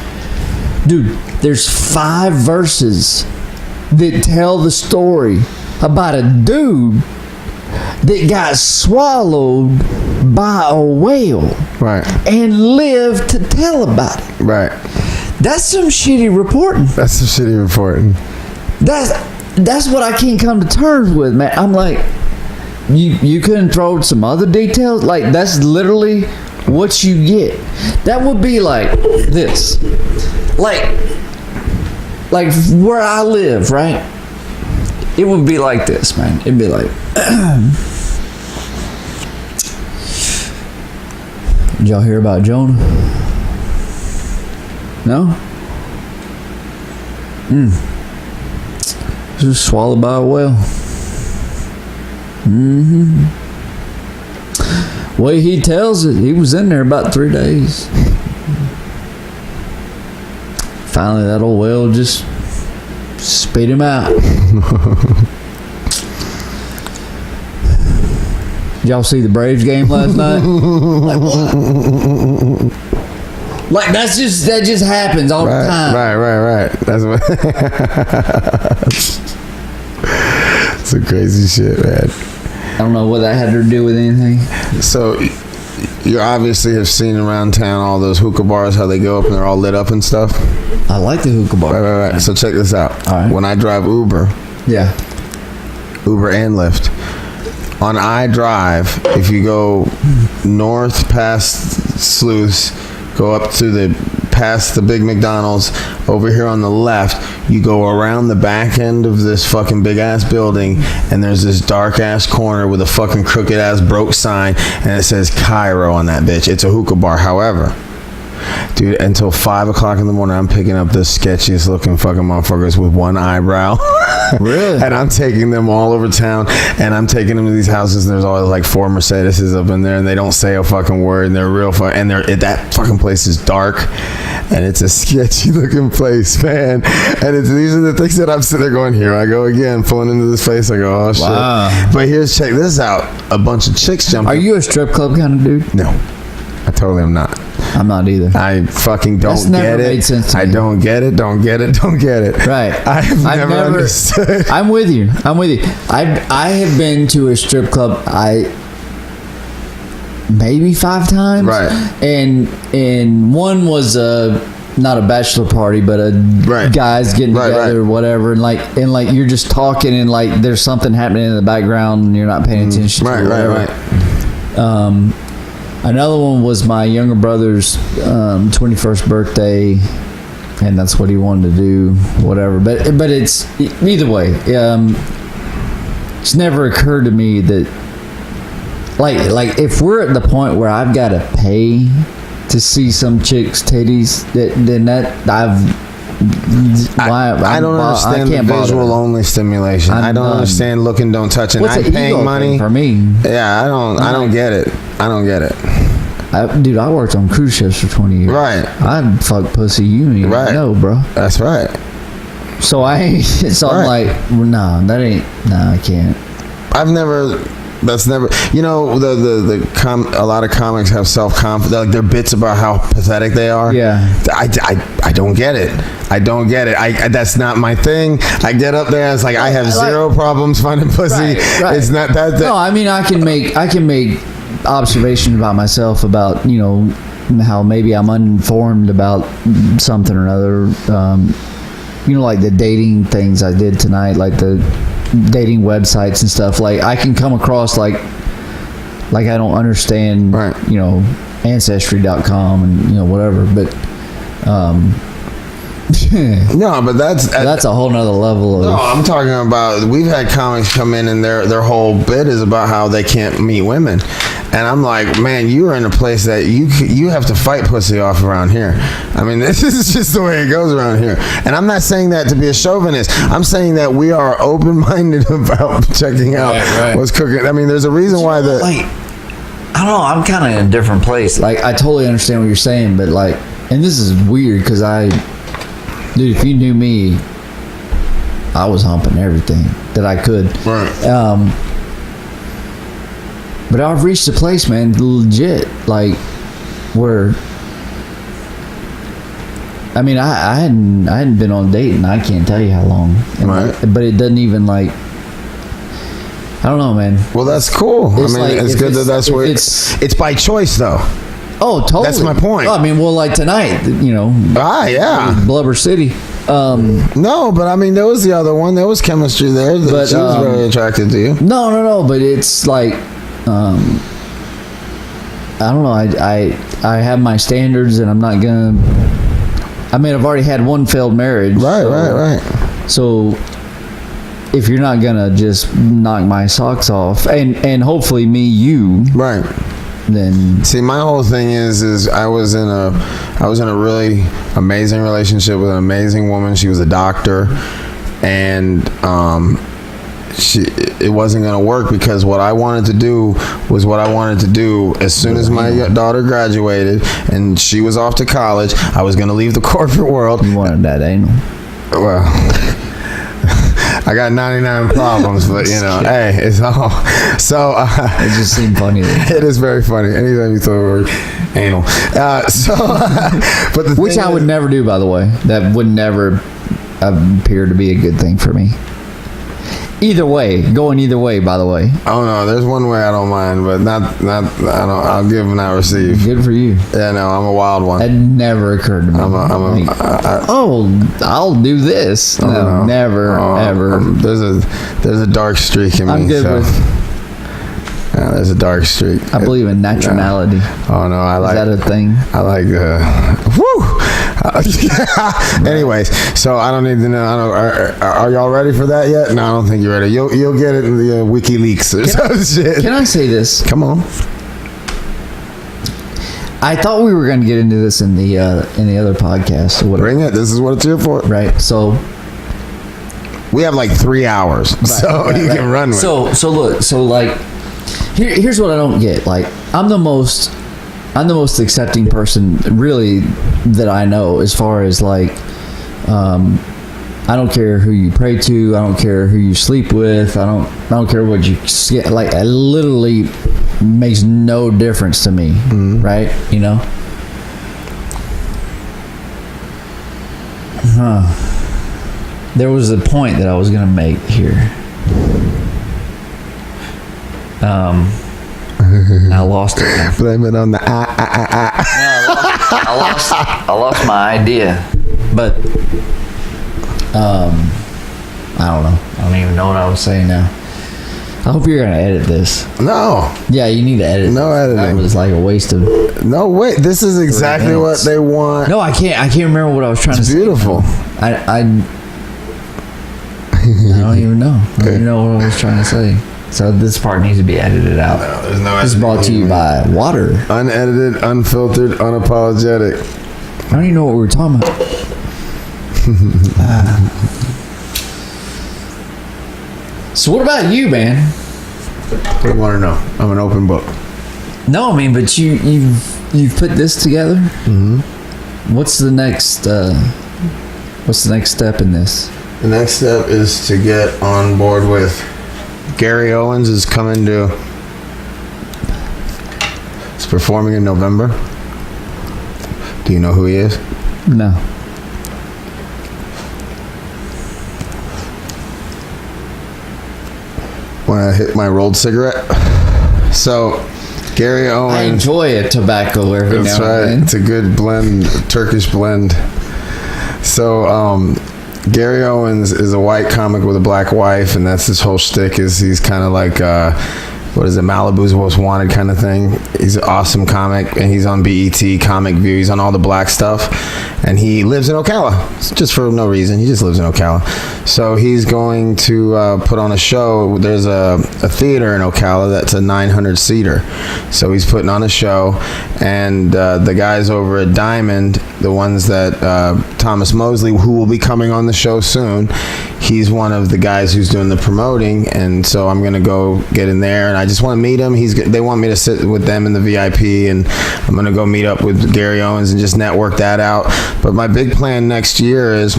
dude, there's 5 verses that tell the story about a dude that got swallowed by a whale, and lived to tell about it. That's some shitty reporting. That's what I can't come to terms with, man. I'm like, you couldn't throw some other details? Like, that's literally what you get. That would be like this. Like where I live, right? It would be like this, man. It'd be like, did y'all hear about Jonah? No? Just swallowed by a whale. Way he tells it, he was in there about 3 days. Finally, that old whale just spit him out. Did y'all see the Braves game last night? Like, what? Like, that just happens all the time. Right. That's what. Some crazy shit, man. I don't know what that had to do with anything. So, you obviously have seen around town all those hookah bars, how they go up and they're all lit up and stuff. I like the hookah bar. Right. So check this out. All right. When I drive Uber, Uber and Lyft, on iDrive, if you go north past Sluice, go up to past the big McDonald's, over here on the left, you go around the back end of this fucking big ass building, and there's this dark ass corner with a fucking crooked ass broke sign, and it says Cairo on that bitch. It's a hookah bar. However, dude, until 5 o'clock in the morning, I'm picking up the sketchiest looking fucking motherfuckers with one eyebrow. Really? And I'm taking them all over town, and I'm taking them to these houses, and there's always like 4 Mercedeses up in there, and they don't say a fucking word, and they're real fun, and that fucking place is dark, and it's a sketchy looking place, man. And these are the things that I'm sitting there going, here I go again, pulling into this place. I go, oh shit. Wow. But check this out. A bunch of chicks jumping. Are you a strip club kind of dude? No, I totally am not. I'm not either. I fucking don't get it. Made sense to me. I don't get it. Right. I've never understood. I'm with you. I have been to a strip club maybe 5 times. Right. And one was not a bachelor party, but guys getting together or whatever, and like you're just talking, and like there's something happening in the background and you're not paying attention to it. Right. Another one was my younger brother's 21st birthday, and that's what he wanted to do, whatever. But it's either way. It's never occurred to me that like if we're at the point where I've got to pay to see some chick's titties, I don't understand the visual only stimulation. I don't understand looking, don't touch it. I'm paying money for me. Yeah, I don't get it. Dude, I worked on cruise ships for 20 years. Right. I'd fuck pussy you ain't right. know, bro. That's right. So I'm like, no, I can't. That's never, a lot of comics have self-confidence, like their bits about how pathetic they are. Yeah. I don't get it. That's not my thing. I get up there and it's like, I have zero problems finding pussy. Right. It's not that. No, I mean, I can make observations about myself about, how maybe I'm uninformed about something or another. like the dating things I did tonight, like the dating websites and stuff. Like I can come across like I don't understand, Ancestry.com and whatever, but no, but that's a whole nother level of. No, I'm talking about, we've had comics come in and their whole bit is about how they can't meet women, and I'm like, man, you are in a place that you have to fight pussy off around here. I mean, this is just the way it goes around here, and I'm not saying that to be a chauvinist. I'm saying that we are open-minded about checking out what's cooking. I mean, there's a reason why the. I don't know. I'm kind of in a different place. Like, I totally understand what you're saying, but like, and this is weird because dude, if you knew me, I was humping everything that I could. Right. But I've reached a place, man, legit, like, where, I mean, I hadn't been on a date, and I can't tell you how long. But it doesn't even, like, I don't know, man. Well, that's cool. I mean, it's good that's where it's by choice, though. Oh, totally. That's my point. I mean, well, like tonight, yeah. Blubber City. No, but I mean, there was the other one. There was chemistry there. But she was very attracted to you. No. But it's like, I don't know. I have my standards, and I'm not gonna. I mean, I've already had one failed marriage. Right. So, if you're not gonna just knock my socks off, and hopefully you. Right. Then see, my whole thing is I was in a really amazing relationship with an amazing woman. She was a doctor, and it wasn't going to work because what I wanted to do was what I wanted to do as soon as my daughter graduated and she was off to college. I was going to leave the corporate world. You wanted that anal? Well, I got 99 problems, but hey, it's all. So it just seemed funny. It is very funny. Anytime you throw the word anal, but which I would never do, by the way. That would never appear to be a good thing for me. Going either way, by the way. Oh no, there's one way I don't mind, but not I don't. I'll give and not receive. Good for you. Yeah, no, I'm a wild one. That never occurred to me. I'll do this. No, never, ever. There's a dark streak in me. I'm good with. Yeah, there's a dark streak. I believe in naturality. Oh no, I like. Is that a thing? I like. Anyways, so I don't need to know. Are y'all ready for that yet? No, I don't think you're ready. You'll get it in the WikiLeaks or some shit. Can I say this? Come on. I thought we were going to get into this in the other podcast or whatever. Bring it. This is what it's here for. Right. So we have like 3 hours, so you can run with it. So look. So like, here's what I don't get. Like, I'm the most accepting person really that I know, as far as like, I don't care who you pray to, I don't care who you sleep with, I don't care what you get. Like, it literally makes no difference to me, right? There was a point that I was gonna make here. I lost it. Blame it on the I lost my idea, but I don't know. I don't even know what I was saying now. I hope you're gonna edit this. No. Yeah, you need to edit. No editing. That was like a waste of. No, wait. This is exactly what they want. No, I can't remember what I was trying to say. It's beautiful. I don't even know. I don't even know what I was trying to say. So this part needs to be edited out. No, there's no editing. This is brought to you by water. Unedited, unfiltered, unapologetic. I don't even know what we were talking about. So what about you, man? What do you want to know? I'm an open book. No, I mean, but you've put this together. Mm-hmm. What's the next step in this? The next step is to get on board with Gary Owens is coming to. He's performing in November. Do you know who he is? No. When I hit my rolled cigarette. So, Gary Owens. I enjoy a tobacco every now and then. It's a good blend, Turkish blend. So, Gary Owens is a white comic with a black wife, and that's his whole shtick. Is he's kind of like what is it, Malibu's Most Wanted kind of thing. He's an awesome comic, and he's on BET, Comic View. He's on all the black stuff, and he lives in Ocala, just for no reason. He just lives in Ocala. So he's going to put on a show. There's a theater in Ocala that's a 900-seater. So he's putting on a show, and the guys over at Diamond, the ones that Thomas Mosley, who will be coming on the show soon, he's one of the guys who's doing the promoting, and so I'm going to go get in there, and I just want to meet him. They want me to sit with them in the VIP, and I'm going to go meet up with Gary Owens and just network that out. But my big plan next year is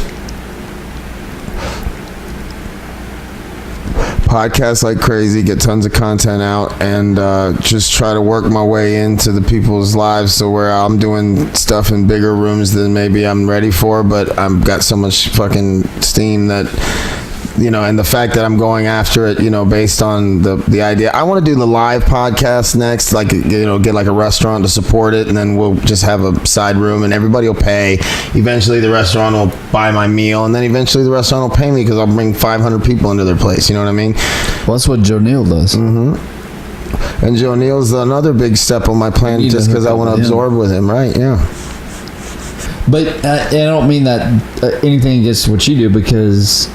podcast like crazy, get tons of content out, and just try to work my way into the people's lives, so where I'm doing stuff in bigger rooms than maybe I'm ready for, but I've got so much fucking steam that, you know, and the fact that I'm going after it, you know, based on the idea. I want to do the live podcast next, like, you know, get like a restaurant to support it, and then we'll just have a side room, and everybody will pay. Eventually the restaurant will buy my meal, and then eventually the restaurant will pay me because I'll bring 500 people into their place. You know what I mean? Well, that's what Joe Neal does. Mm-hmm. And Joe Neal's another big step on my plan, just because I want to absorb with him, right? Yeah. But I don't mean that anything against what you do, because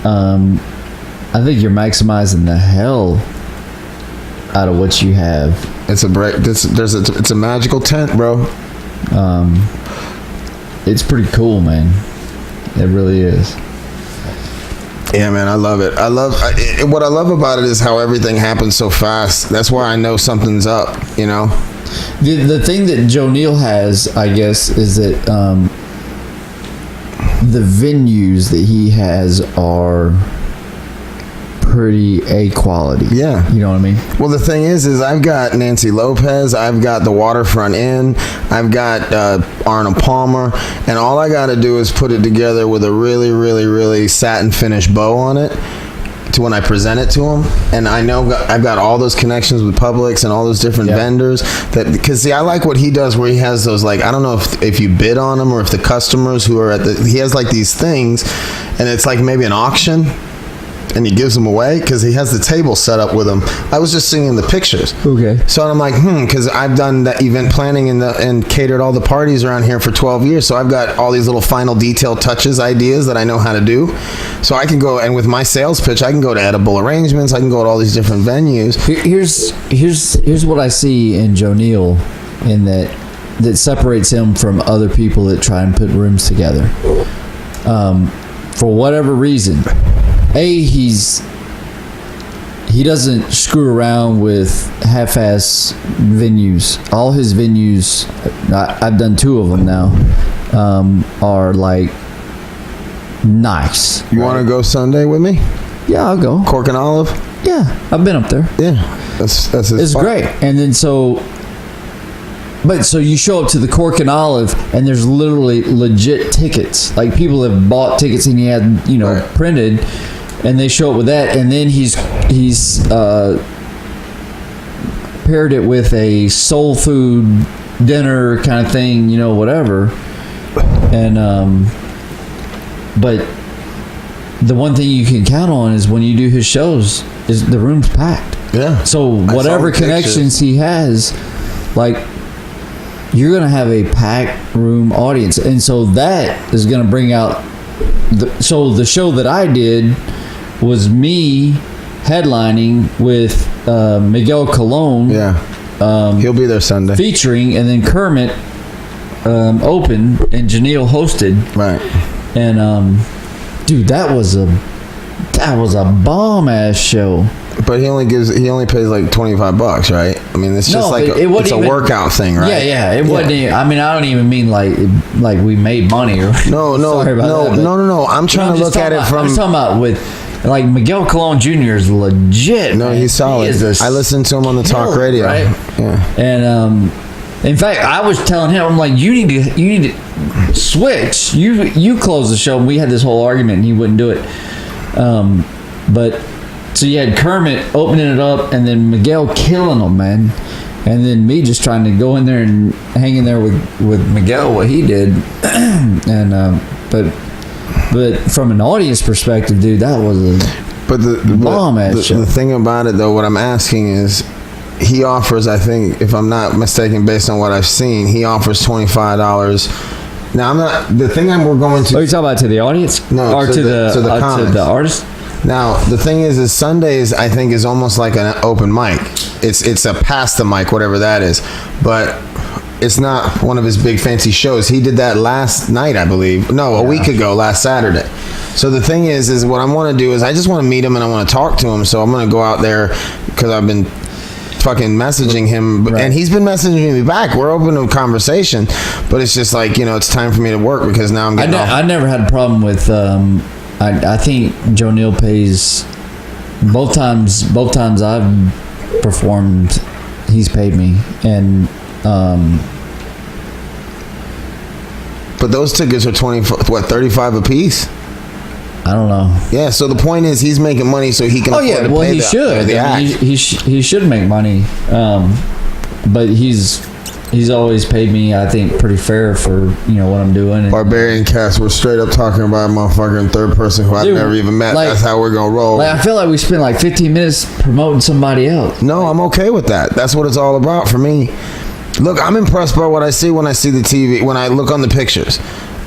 I think you're maximizing the hell out of what you have. It's a break. It's a magical tent, bro. It's pretty cool, man. It really is. Yeah, man, I love it. What I love about it is how everything happens so fast. That's why I know something's up, you know? The thing that Joe Neal has, I guess, is that the venues that he has are pretty A quality. Yeah. You know what I mean? Well, the thing is I've got Nancy Lopez, I've got the Waterfront Inn, I've got Arnold Palmer, and all I got to do is put it together with a really, really, really satin finish bow on it to when I present it to them. And I know I've got all those connections with Publix and all those different vendors, that because see, I like what he does, where he has those, like, I don't know if you bid on them or if the customers who are he has like these things, and it's like maybe an auction, and he gives them away because he has the table set up with them. I was just seeing the pictures. Okay. So I'm like, because I've done that event planning and catered all the parties around here for 12 years. So I've got all these little final detail touches, ideas that I know how to do. So I can go, and with my sales pitch, I can go to Edible Arrangements. I can go to all these different venues. Here's what I see in Joe Neal, in that separates him from other people that try and put rooms together. For whatever reason, he doesn't screw around with half-ass venues. All his venues, I've done 2 of them now, are like nice. You want to go Sunday with me? Yeah, I'll go. Cork and Olive? Yeah, I've been up there. Yeah, that's it's fun. Great. And then so you show up to the Cork and Olive, and there's literally legit tickets. Like, people have bought tickets, and he had, printed, and they show up with that, and then he's paired it with a soul food dinner kind of thing, whatever. And but the one thing you can count on is when you do his shows is the room's packed. Yeah. So whatever connections he has, like, you're going to have a packed room audience. And so that is going to bring out so the show that I did was me headlining with Miguel Colon. Yeah. He'll be there Sunday. Featuring, and then Kermit opened, and Janelle hosted. Right. And dude, that was a bomb ass show. But he only pays like $25, right? I mean, it's just it's a workout thing, right? Yeah. It wasn't. I mean, I don't even mean like we made money or. No. I'm trying to look at it from. I'm talking about with. Like, Miguel Colon Jr. is legit. No, he's solid. I listened to him on the talk radio. Right? Yeah. And in fact, I was telling him, I'm like, you need to switch. You close the show. We had this whole argument, and he wouldn't do it. But so you had Kermit opening it up, and then Miguel killing them, man. And then me just trying to go in there and hang in there with Miguel, what he did. And but But from an audience perspective, dude, that was a bomb ass show. The thing about it, though, what I'm asking is, he offers, I think, if I'm not mistaken, based on what I've seen, he offers $25. Now, I'm not. The thing we're going to. Are you talking about to the audience? No, or to the artist. Now, the thing is Sundays, I think, is almost like an open mic. It's a past the mic, whatever that is, but it's not one of his big fancy shows. He did that last night, I believe. No, a week ago, last Saturday. So the thing is what I want to do is I just want to meet him and I want to talk to him. So I'm going to go out there because I've been fucking messaging him, and he's been messaging me back. We're open to conversation, but it's just like, it's time for me to work because now I'm getting I never had a problem with I think Joe Neal pays both times I've performed, he's paid me. And but those tickets are 35 a piece. I don't know. Yeah, so the point is he's making money so he can afford to pay he should. He should make money. But he's always paid me, I think, pretty fair for what I'm doing. Barbarian Cast, we're straight up talking about a motherfucking third person who I've never even met. That's how we're gonna roll. I feel like we spent like 15 minutes promoting somebody else. No, I'm okay with that. That's what it's all about for me. Look, I'm impressed by what I see when I see the TV, when I look on the pictures.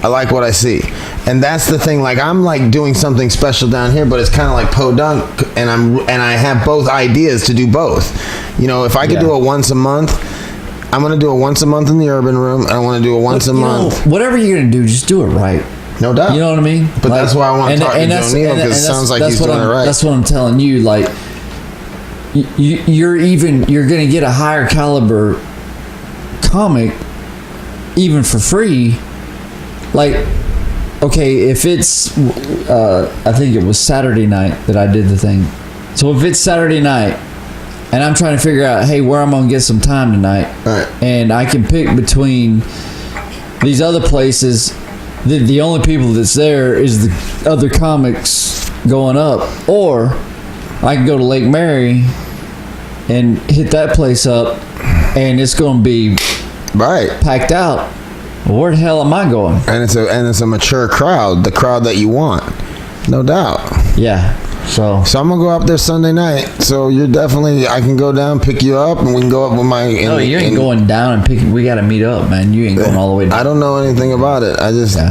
I like what I see. And that's the thing, like I'm like doing something special down here, but it's kind of like podunk, and I have both ideas to do both. If I could do it once a month, I'm going to do it once a month in the Urban Room. I want to do it once a month. Whatever you're going to do, just do it right. No doubt. You know what I mean? But that's why I want to talk to Joe Neal, because it sounds like he's doing it right. That's what I'm telling you. Like, you're going to get a higher caliber comic even for free. Like, okay, if it's I think it was Saturday night that I did the thing. So if it's Saturday night and I'm trying to figure out, hey, where I'm gonna get some time tonight, right, and I can pick between these other places, the only people that's there is the other comics going up, or I can go to Lake Mary and hit that place up and it's gonna be packed out. Where the hell am I going? And it's a mature crowd, the crowd that you want, no doubt. Yeah. So I'm gonna go up there Sunday night. So you're definitely, I can go down, pick you up, and we can go up with my. No, you ain't going down and pick. We gotta meet up, man. You ain't going all the way down. I don't know anything about it.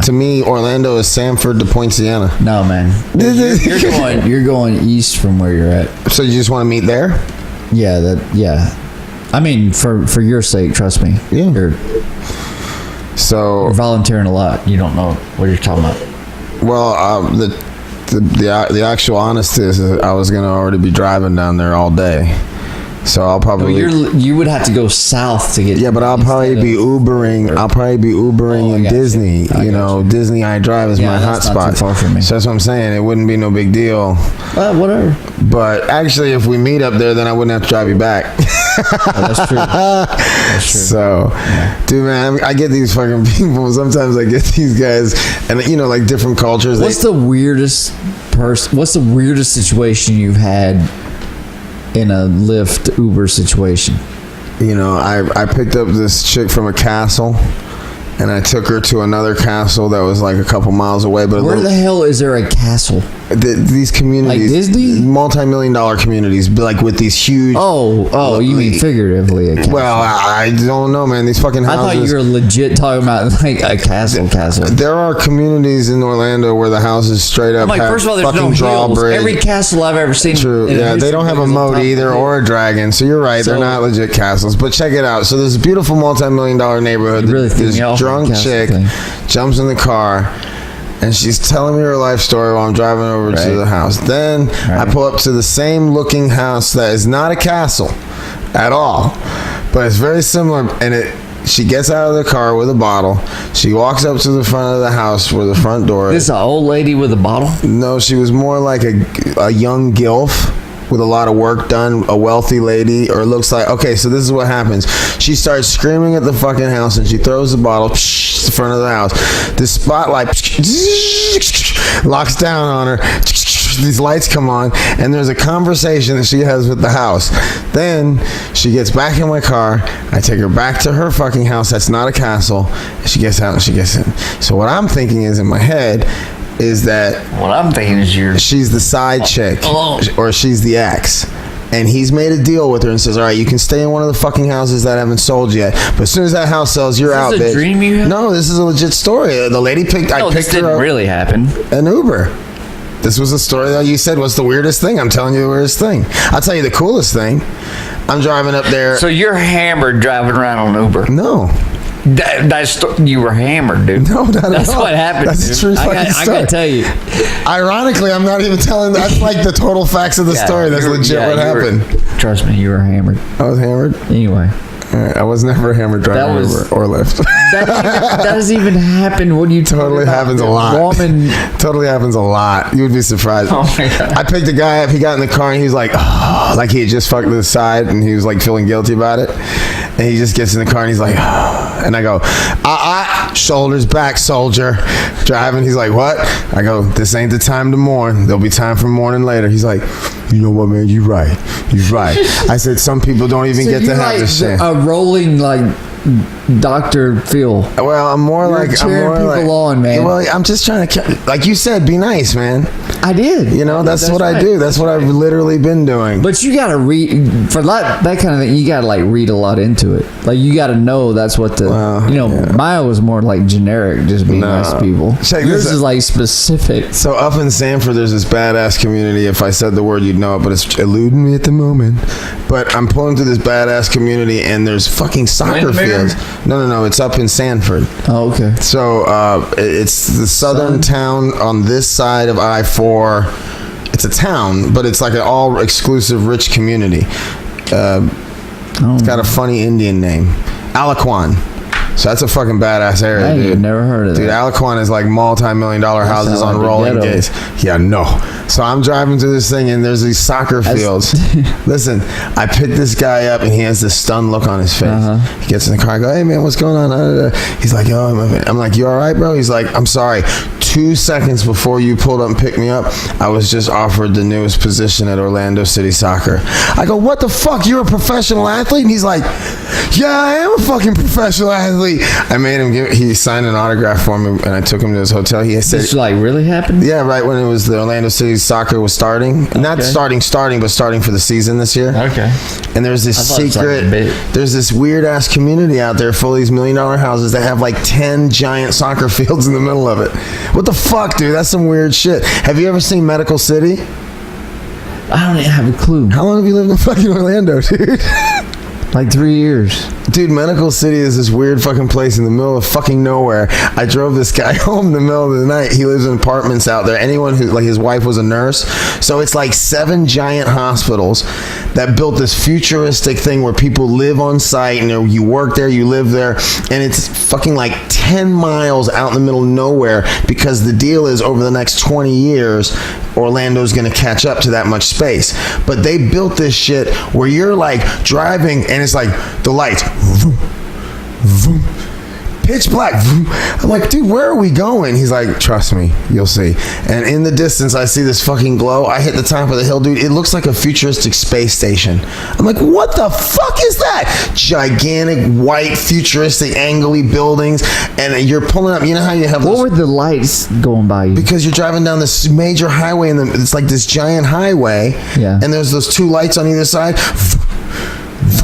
To me, Orlando is Sanford to Poinciana. No, man. You're going east from where you're at. So you just want to meet there? Yeah. I mean, for your sake, trust me. Yeah. You're volunteering a lot. You don't know what you're talking about. Well, the actual honest is I was gonna already be driving down there all day, so I'll probably. You would have to go south to get. Yeah, but I'll probably be Ubering. I'll probably be Ubering in Disney. Disney I Drive is my hotspot. Not too far from me. So that's what I'm saying. It wouldn't be no big deal. Whatever. But actually, if we meet up there, then I wouldn't have to drive you back. That's true. That's true. So, dude, man, I get these fucking people. Sometimes I get these guys, and like different cultures. What's the weirdest situation you've had in a Lyft Uber situation? I picked up this chick from a castle, and I took her to another castle that was like a couple miles away. But where the hell is there a castle? These communities, like Disney, multi-million-dollar communities, like with these huge. Oh, you mean figuratively? A castle. Well, I don't know, man. These fucking houses. I thought you were legit talking about like a castle. There are communities in Orlando where the houses straight up. First of all, there's no drawbridge. Every castle I've ever seen. True. Yeah, they don't have a moat either or a dragon. So you're right. They're not legit castles. But check it out. So there's a beautiful multi-million-dollar neighborhood. This drunk chick jumps in the car. And she's telling me her life story while I'm driving over to the house. Then I pull up to the same looking house that is not a castle at all, but it's very similar. And she gets out of the car with a bottle. She walks up to the front of the house where the front door is. This is an old lady with a bottle? No, she was more like a young gilf with a lot of work done, a wealthy lady, or it looks like. Okay, so this is what happens. She starts screaming at the fucking house, and she throws the bottle to the front of the house. This spotlight locks down on her. These lights come on, and there's a conversation that she has with the house. Then she gets back in my car. I take her back to her fucking house. That's not a castle. And she gets out and she gets in. So what I'm thinking is in my head, is that what I'm thinking is she's the side chick, Oh. or she's the ex. And he's made a deal with her and says, all right, you can stay in one of the fucking houses that haven't sold yet. But as soon as that house sells, you're out, bitch. Is this a dream you have? No, this is a legit story. The lady picked this didn't her up really happen. an Uber. This was a story that you said was the weirdest thing. I'm telling you the weirdest thing. I'll tell you the coolest thing. I'm driving up there. So you're hammered driving around on Uber. No. You were hammered, dude. No, not at all. That's what happened. That's a true fucking story. I gotta tell you. Ironically, I'm not even telling. That's like the total facts of the story. That's legit what happened. Trust me, you were hammered. I was hammered. Anyway. I was never hammered driving Uber or Lyft. That doesn't even happen when you totally happens a lot. Totally happens a lot. You would be surprised. Oh my God. I picked a guy up. He got in the car and he was like, oh, like he had just fucked to the side and he was like feeling guilty about it. And he just gets in the car and he's like, oh. And I go, shoulders back, soldier. Driving. He's like, what? I go, this ain't the time to mourn. There'll be time for mourning later. He's like, you know what, man? You're right. You're right. I said, some people don't even get to have this shit. A rolling Dr. Phil. Well, I'm more like people on, man. Well, I'm just trying to, like you said, be nice, man. I did. You know, that's what right. I do. That's what I've literally been doing. But you gotta read for that kind of thing. You gotta read a lot into it. Like you gotta know that's what the Maya was more like generic, just being nice to people. Yours is like specific. So up in Sanford, there's this badass community. If I said the word, you'd know it, but it's eluding me at the moment. But I'm pulling through this badass community, and there's fucking soccer fields. No, it's up in Sanford. Oh, okay. So it's the southern town on this side of I-4. It's a town, but it's like an all exclusive rich community. It's got a funny Indian name, Alaquan. So that's a fucking badass area, dude. I've never heard of that. Dude, Alaquan is like multi-million-dollar houses on rolling gates. Yeah, no. So I'm driving through this thing, and there's these soccer fields. Listen, I picked this guy up, and he has this stunned look on his face. He gets in the car. I go, hey, man, what's going on? He's like, oh, I'm like, you all right, bro? He's like, I'm sorry. 2 seconds before you pulled up and picked me up, I was just offered the newest position at Orlando City Soccer. I go, what the fuck? You're a professional athlete? And he's like, yeah, I am a fucking professional athlete. I made him he signed an autograph for me, and I took him to his hotel. He said, this really happened? Yeah, right when it was the Orlando City Soccer was starting. Okay. Not starting, but starting for the season this year. Okay. And there's this secret, there's this weird ass community out there full of these $1 million houses that have like 10 giant soccer fields in the middle of it. What the fuck, dude? That's some weird shit. Have you ever seen Medical City? I don't even have a clue. How long have you lived in fucking Orlando, dude? Like 3 years. Dude, Medical City is this weird fucking place in the middle of fucking nowhere. I drove this guy home in the middle of the night. He lives in apartments out there. Anyone who, his wife was a nurse. So it's like 7 giant hospitals that built this futuristic thing where people live on site and you work there, you live there. And it's fucking like 10 miles out in the middle of nowhere because the deal is over the next 20 years, Orlando's going to catch up to that much space. But they built this shit where you're like driving and it's like the lights, vroom, vroom, pitch black. Vroom. I'm like, dude, where are we going? He's like, trust me, you'll see. And in the distance, I see this fucking glow. I hit the top of the hill, dude. It looks like a futuristic space station. I'm like, what the fuck is that? Gigantic, white, futuristic, angly buildings. And you're pulling up. You know how you have those... What were the lights going by you? Because you're driving down this major highway, and it's like this giant highway. Yeah. And there's those 2 lights on either side.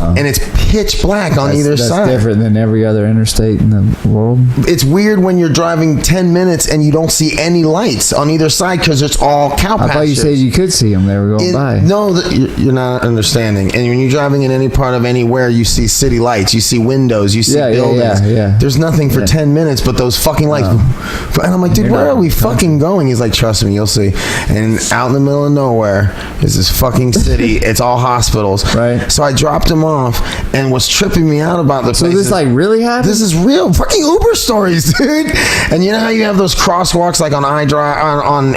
And it's pitch black on either side. That's different than every other interstate in the world. It's weird when you're driving 10 minutes and you don't see any lights on either side because it's all cow pastures. I thought you said you could see them. They were going by. No, you're not understanding. And when you're driving in any part of anywhere, you see city lights, you see windows, you see buildings. Yeah. There's nothing for 10 minutes but those fucking lights. And I'm like, dude, where are we fucking going? He's like, trust me, you'll see. And out in the middle of nowhere is this fucking city. It's all hospitals. Right. So I dropped him off, and what's tripping me out about the place. So this really happened? This is real fucking Uber stories, dude. And you know how you have those crosswalks like on iDrive on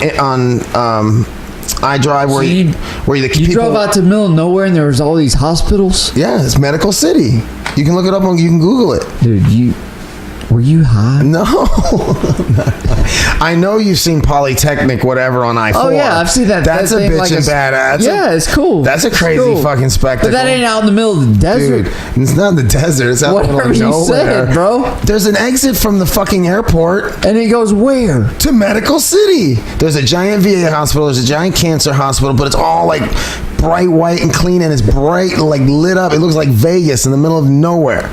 iDrive where the people drove out to the middle of nowhere and there was all these hospitals? Yeah, it's Medical City. You can look it up you can Google it. Dude, Were you high? No. I know you've seen Polytechnic whatever on I-4. Oh yeah, I've seen that. That's that a bitchin' badass. It's cool. That's a crazy fucking spectacle. But that ain't out in the middle of the desert. Dude, it's not in the desert. It's out in the middle of nowhere. Whatever you said, bro. There's an exit from the fucking airport. And it goes where? To Medical City. There's a giant VA hospital. There's a giant cancer hospital, but it's all like bright white and clean, and it's bright, like lit up. It looks like Vegas in the middle of nowhere.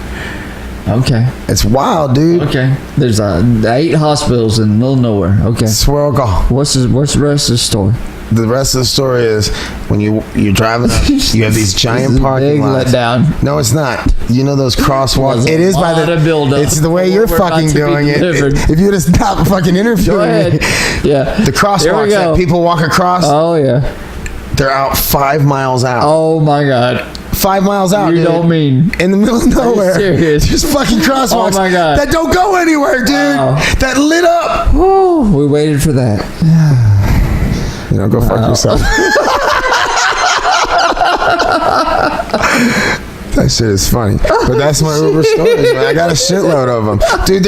Okay. It's wild, dude. Okay. There's 8 hospitals in the middle of nowhere. Okay. Swear to God. What's the rest of the story? The rest of the story is when you're driving up, you have these giant parking lots. Letdown. No, it's not. You know those crosswalks? It is by the build up. It's the way you're fucking doing it. If you just stop fucking interviewing me. Yeah. The crosswalks that people walk across. Oh yeah. They're out 5 miles out. Oh my God. 5 miles out. You don't mean in the middle of nowhere? Serious? Just fucking crosswalks. Oh my God. That don't go anywhere, dude. Wow. That lit up. Woo, we waited for that. You know, go fuck yourself. That shit is funny. But that's my Uber stories, man. I got a shitload of them. Dude,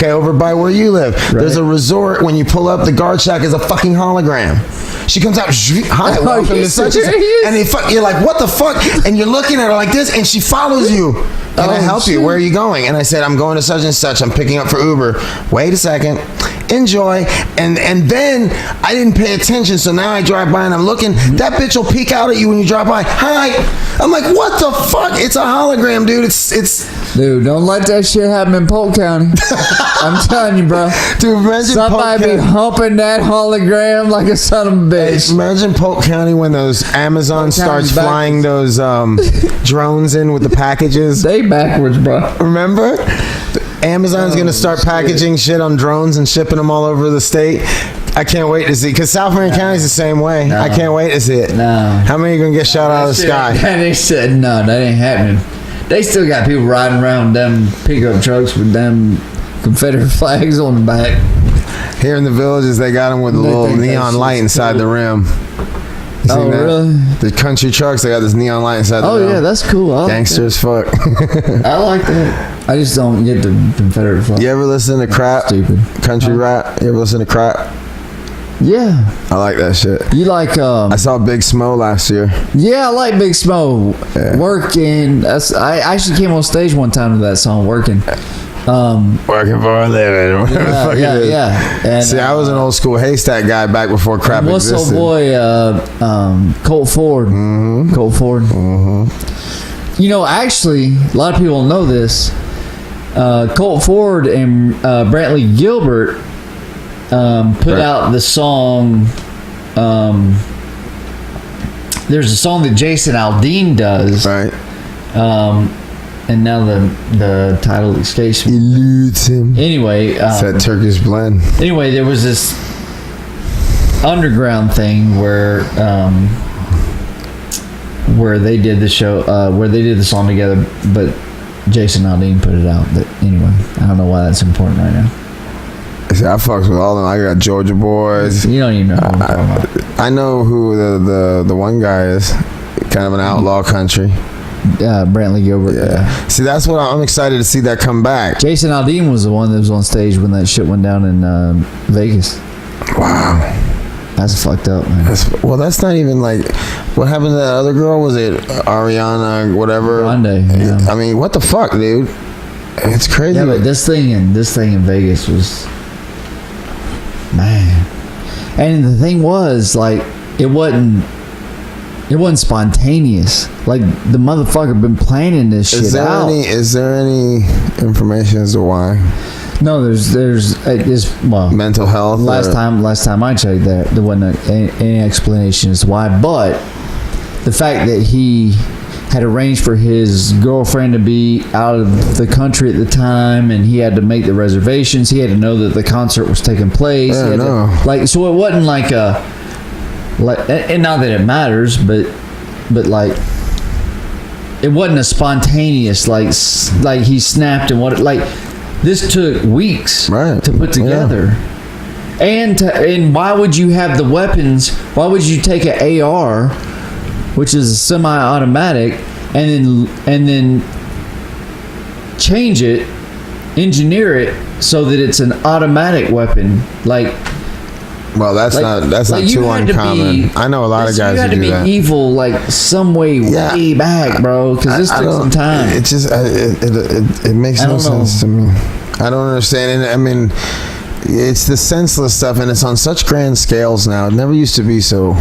over by where you live, there's a resort. When you pull up, the guard shack is a fucking hologram. She comes out, hi, welcome to such and such. And you're like, what the fuck? And you're looking at her like this, and she follows you. Can I help you? Where are you going? And I said, I'm going to such and such. I'm picking up for Uber. Wait a second. Enjoy. And then I didn't pay attention, so now I drive by and I'm looking. That bitch will peek out at you when you drive by. Hi. I'm like, what the fuck? It's a hologram, dude. It's Dude, don't let that shit happen in Polk County. I'm telling you, bro. Dude, imagine somebody be humping that hologram like a son of a bitch. Hey, imagine Polk County when those Amazon starts flying those drones in with the packages. They backwards, bro. Remember? Amazon's gonna start packaging shit on drones and shipping them all over the state. I can't wait to see, because South Marion County's the same way. No. I can't wait to see it. No. How many are gonna get shot out of the sky? They said no, that ain't happening. They still got people riding around them pickup trucks with them Confederate flags on the back. Here in the villages, they got them with a little neon light inside the rim. Oh, really? The country trucks, they got this neon light inside the rim. Oh, yeah, that's cool. Gangster as fuck. I like that. I just don't get the Confederate flag. You ever listen to crap? Stupid. Country rap? You ever listen to crap? Yeah. I like that shit. You like... I saw Big Smo last year. Yeah, I like Big Smo. Yeah. Working. I actually came on stage one time to that song, Working. Working for a living. Yeah. And, see, I was an old school Haystack guy back before crap existed. What's old boy, Colt Ford. Mm-hmm. Colt Ford. Mm-hmm. You know, actually, a lot of people don't know this. Colt Ford and Brantley Gilbert put out the song. There's a song that Jason Aldean does. Right. And now the title escapes me. Eludes him. Anyway. It's that Turkish blend. Anyway, there was this underground thing where they did the show, where they did the song together, but Jason Aldean put it out. But anyway, I don't know why that's important right now. See, I fucks with all of them. I got Georgia Boys. You don't even know who I'm talking about. I know who the one guy is. Kind of an outlaw country. Brantley Gilbert. Yeah. See, that's what I'm excited to see that come back. Jason Aldean was the one that was on stage when that shit went down in Vegas. Wow. That's fucked up, man. That's not even like... What happened to that other girl? Was it Ariana, whatever? Grande, yeah. I mean, what the fuck, dude? It's crazy. Yeah, but this thing in Vegas was... Man. And the thing was, like, it wasn't spontaneous. Like, the motherfucker been planning this shit out. Is there any information as to why? No, there's mental health. Last time I checked, there wasn't any explanation as to why. But the fact that he had arranged for his girlfriend to be out of the country at the time, and he had to make the reservations. He had to know that the concert was taking place. Yeah, so it wasn't like and not that it matters, but like it wasn't a spontaneous like he snapped and this took weeks to put together. And why would you have the weapons? Why would you take an AR, which is a semi-automatic, and then change it engineer it so that it's an automatic weapon, like. Well, that's not too uncommon. I know a lot of guys who do that. You had to be evil, like some way, way back, bro. Because this took some time. It just it makes no sense to me. I don't understand. And I mean, it's the senseless stuff, and it's on such grand scales now. It never used to be so.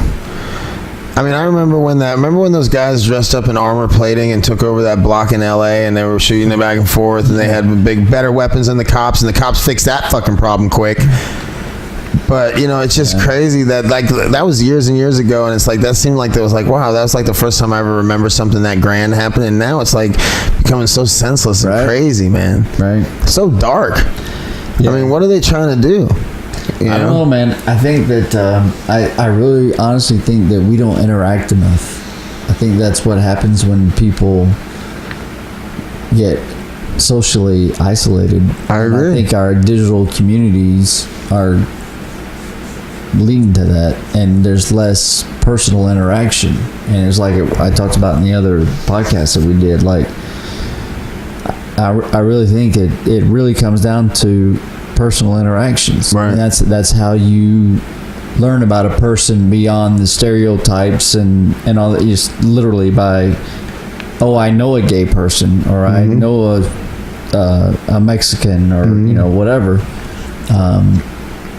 I mean, I remember when those guys dressed up in armor plating and took over that block in L.A. and they were shooting it back and forth, and they had better weapons than the cops, and the cops fixed that fucking problem quick. But it's just crazy that that was years and years ago, and it's like that seemed like there was like, wow, that was like the first time I ever remember something that grand happening. And now it's like becoming so senseless and crazy, man. Right. So dark. Yeah. I mean, what are they trying to do? I don't know, man. I think that I really honestly think that we don't interact enough. I think that's what happens when people get socially isolated. I agree. I think our digital communities are leading to that, and there's less personal interaction. And it's like I talked about in the other podcast that we did, like I really think it really comes down to personal interactions. Right. And that's how you learn about a person beyond the stereotypes and all that, just literally by, I know a gay person, or I know a Mexican, or whatever.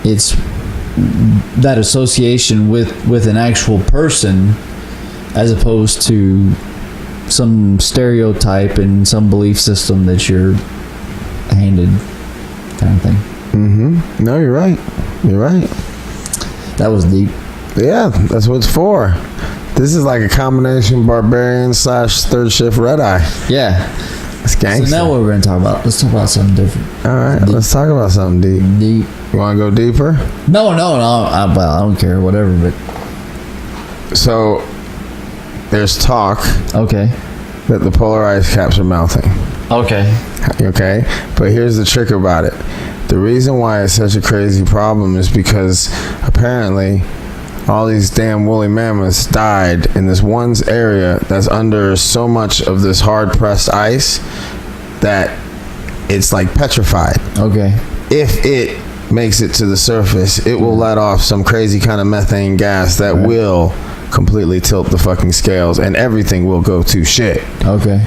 It's that association with an actual person, as opposed to some stereotype and some belief system that you're handed, kind of thing. No, you're right. That was deep. Yeah, that's what it's for. This is like a combination barbarian / third shift red eye. Yeah. It's gangster. So now what we're going to talk about? Let's talk about something different. All right, let's talk about something deep. You want to go deeper? No. I don't care, whatever. But so there's talk. Okay. That the polar ice caps are melting. Okay. But here's the trick about it. The reason why it's such a crazy problem is because apparently all these damn woolly mammoths died in this one area that's under so much of this hard pressed ice that it's like petrified. Okay. If it makes it to the surface, it will let off some crazy kind of methane gas that will completely tilt the fucking scales, and everything will go to shit. Okay.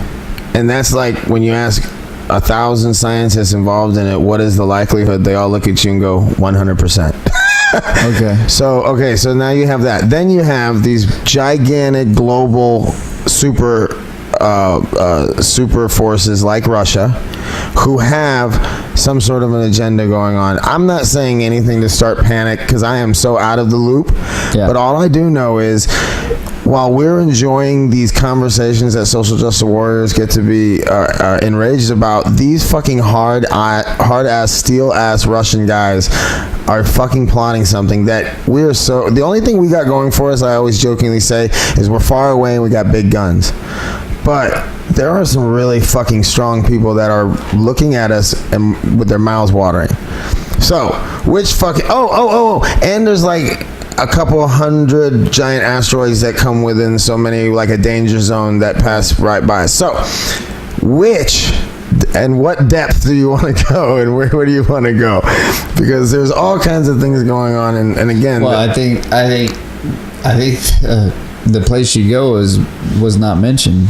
And that's like when you ask 1,000 scientists involved in it, what is the likelihood? They all look at you and go 100%. Okay. So now you have that. Then you have these gigantic global super forces like Russia, who have some sort of an agenda going on. I'm not saying anything to start panic because I am so out of the loop. Yeah. But all I do know is, while we're enjoying these conversations that social justice warriors get to be enraged about, these fucking hard ass, steel ass Russian guys are fucking plotting something that the only thing we got going for us, I always jokingly say, is we're far away and we got big guns. But there are some really fucking strong people that are looking at us and with their mouths watering. So, which fucking and there's like a couple 100 giant asteroids that come within so many, like a danger zone that pass right by us. So, which and what depth do you want to go, and where do you want to go? Because there's all kinds of things going on, and again, I think the place you go was not mentioned.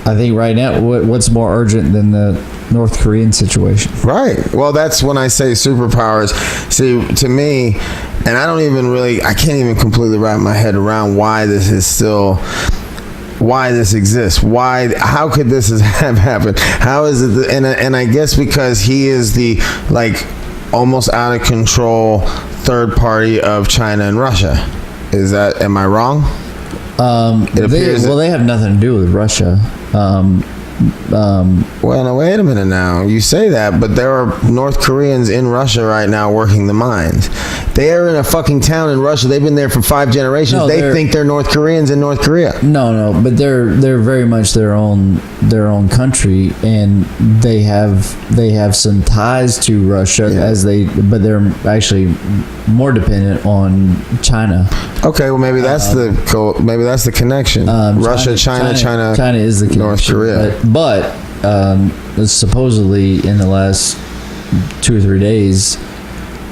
I think right now, what's more urgent than the North Korean situation? Right. Well, that's when I say superpowers. See, to me, and I can't even completely wrap my head around why this exists. How could this have happened? How is it? And I guess because he is the almost out of control third party of China and Russia. Am I wrong? They have nothing to do with Russia. Well, now wait a minute now. You say that, but there are North Koreans in Russia right now working the mines. They are in a fucking town in Russia. They've been there for 5 generations. No, they think they're North Koreans in North Korea. No, but they're very much their own country, and they have some ties to Russia but they're actually more dependent on China. Okay, well maybe that's the connection. Russia, China is the connection. North Korea. But supposedly in the last 2 or 3 days,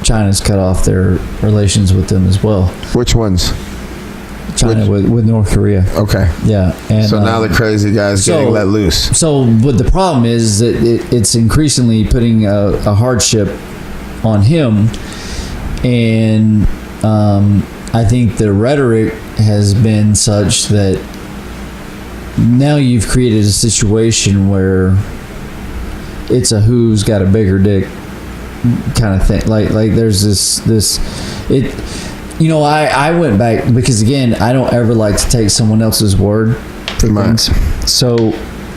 China's cut off their relations with them as well. Which ones? China with North Korea. Okay. Yeah. And so now the crazy guy's getting let loose. So, but the problem is that it's increasingly putting a hardship on him, and I think the rhetoric has been such that now you've created a situation where it's a who's got a bigger dick kind of thing. Like there's this I went back because, again, I don't ever like to take someone else's word for things. So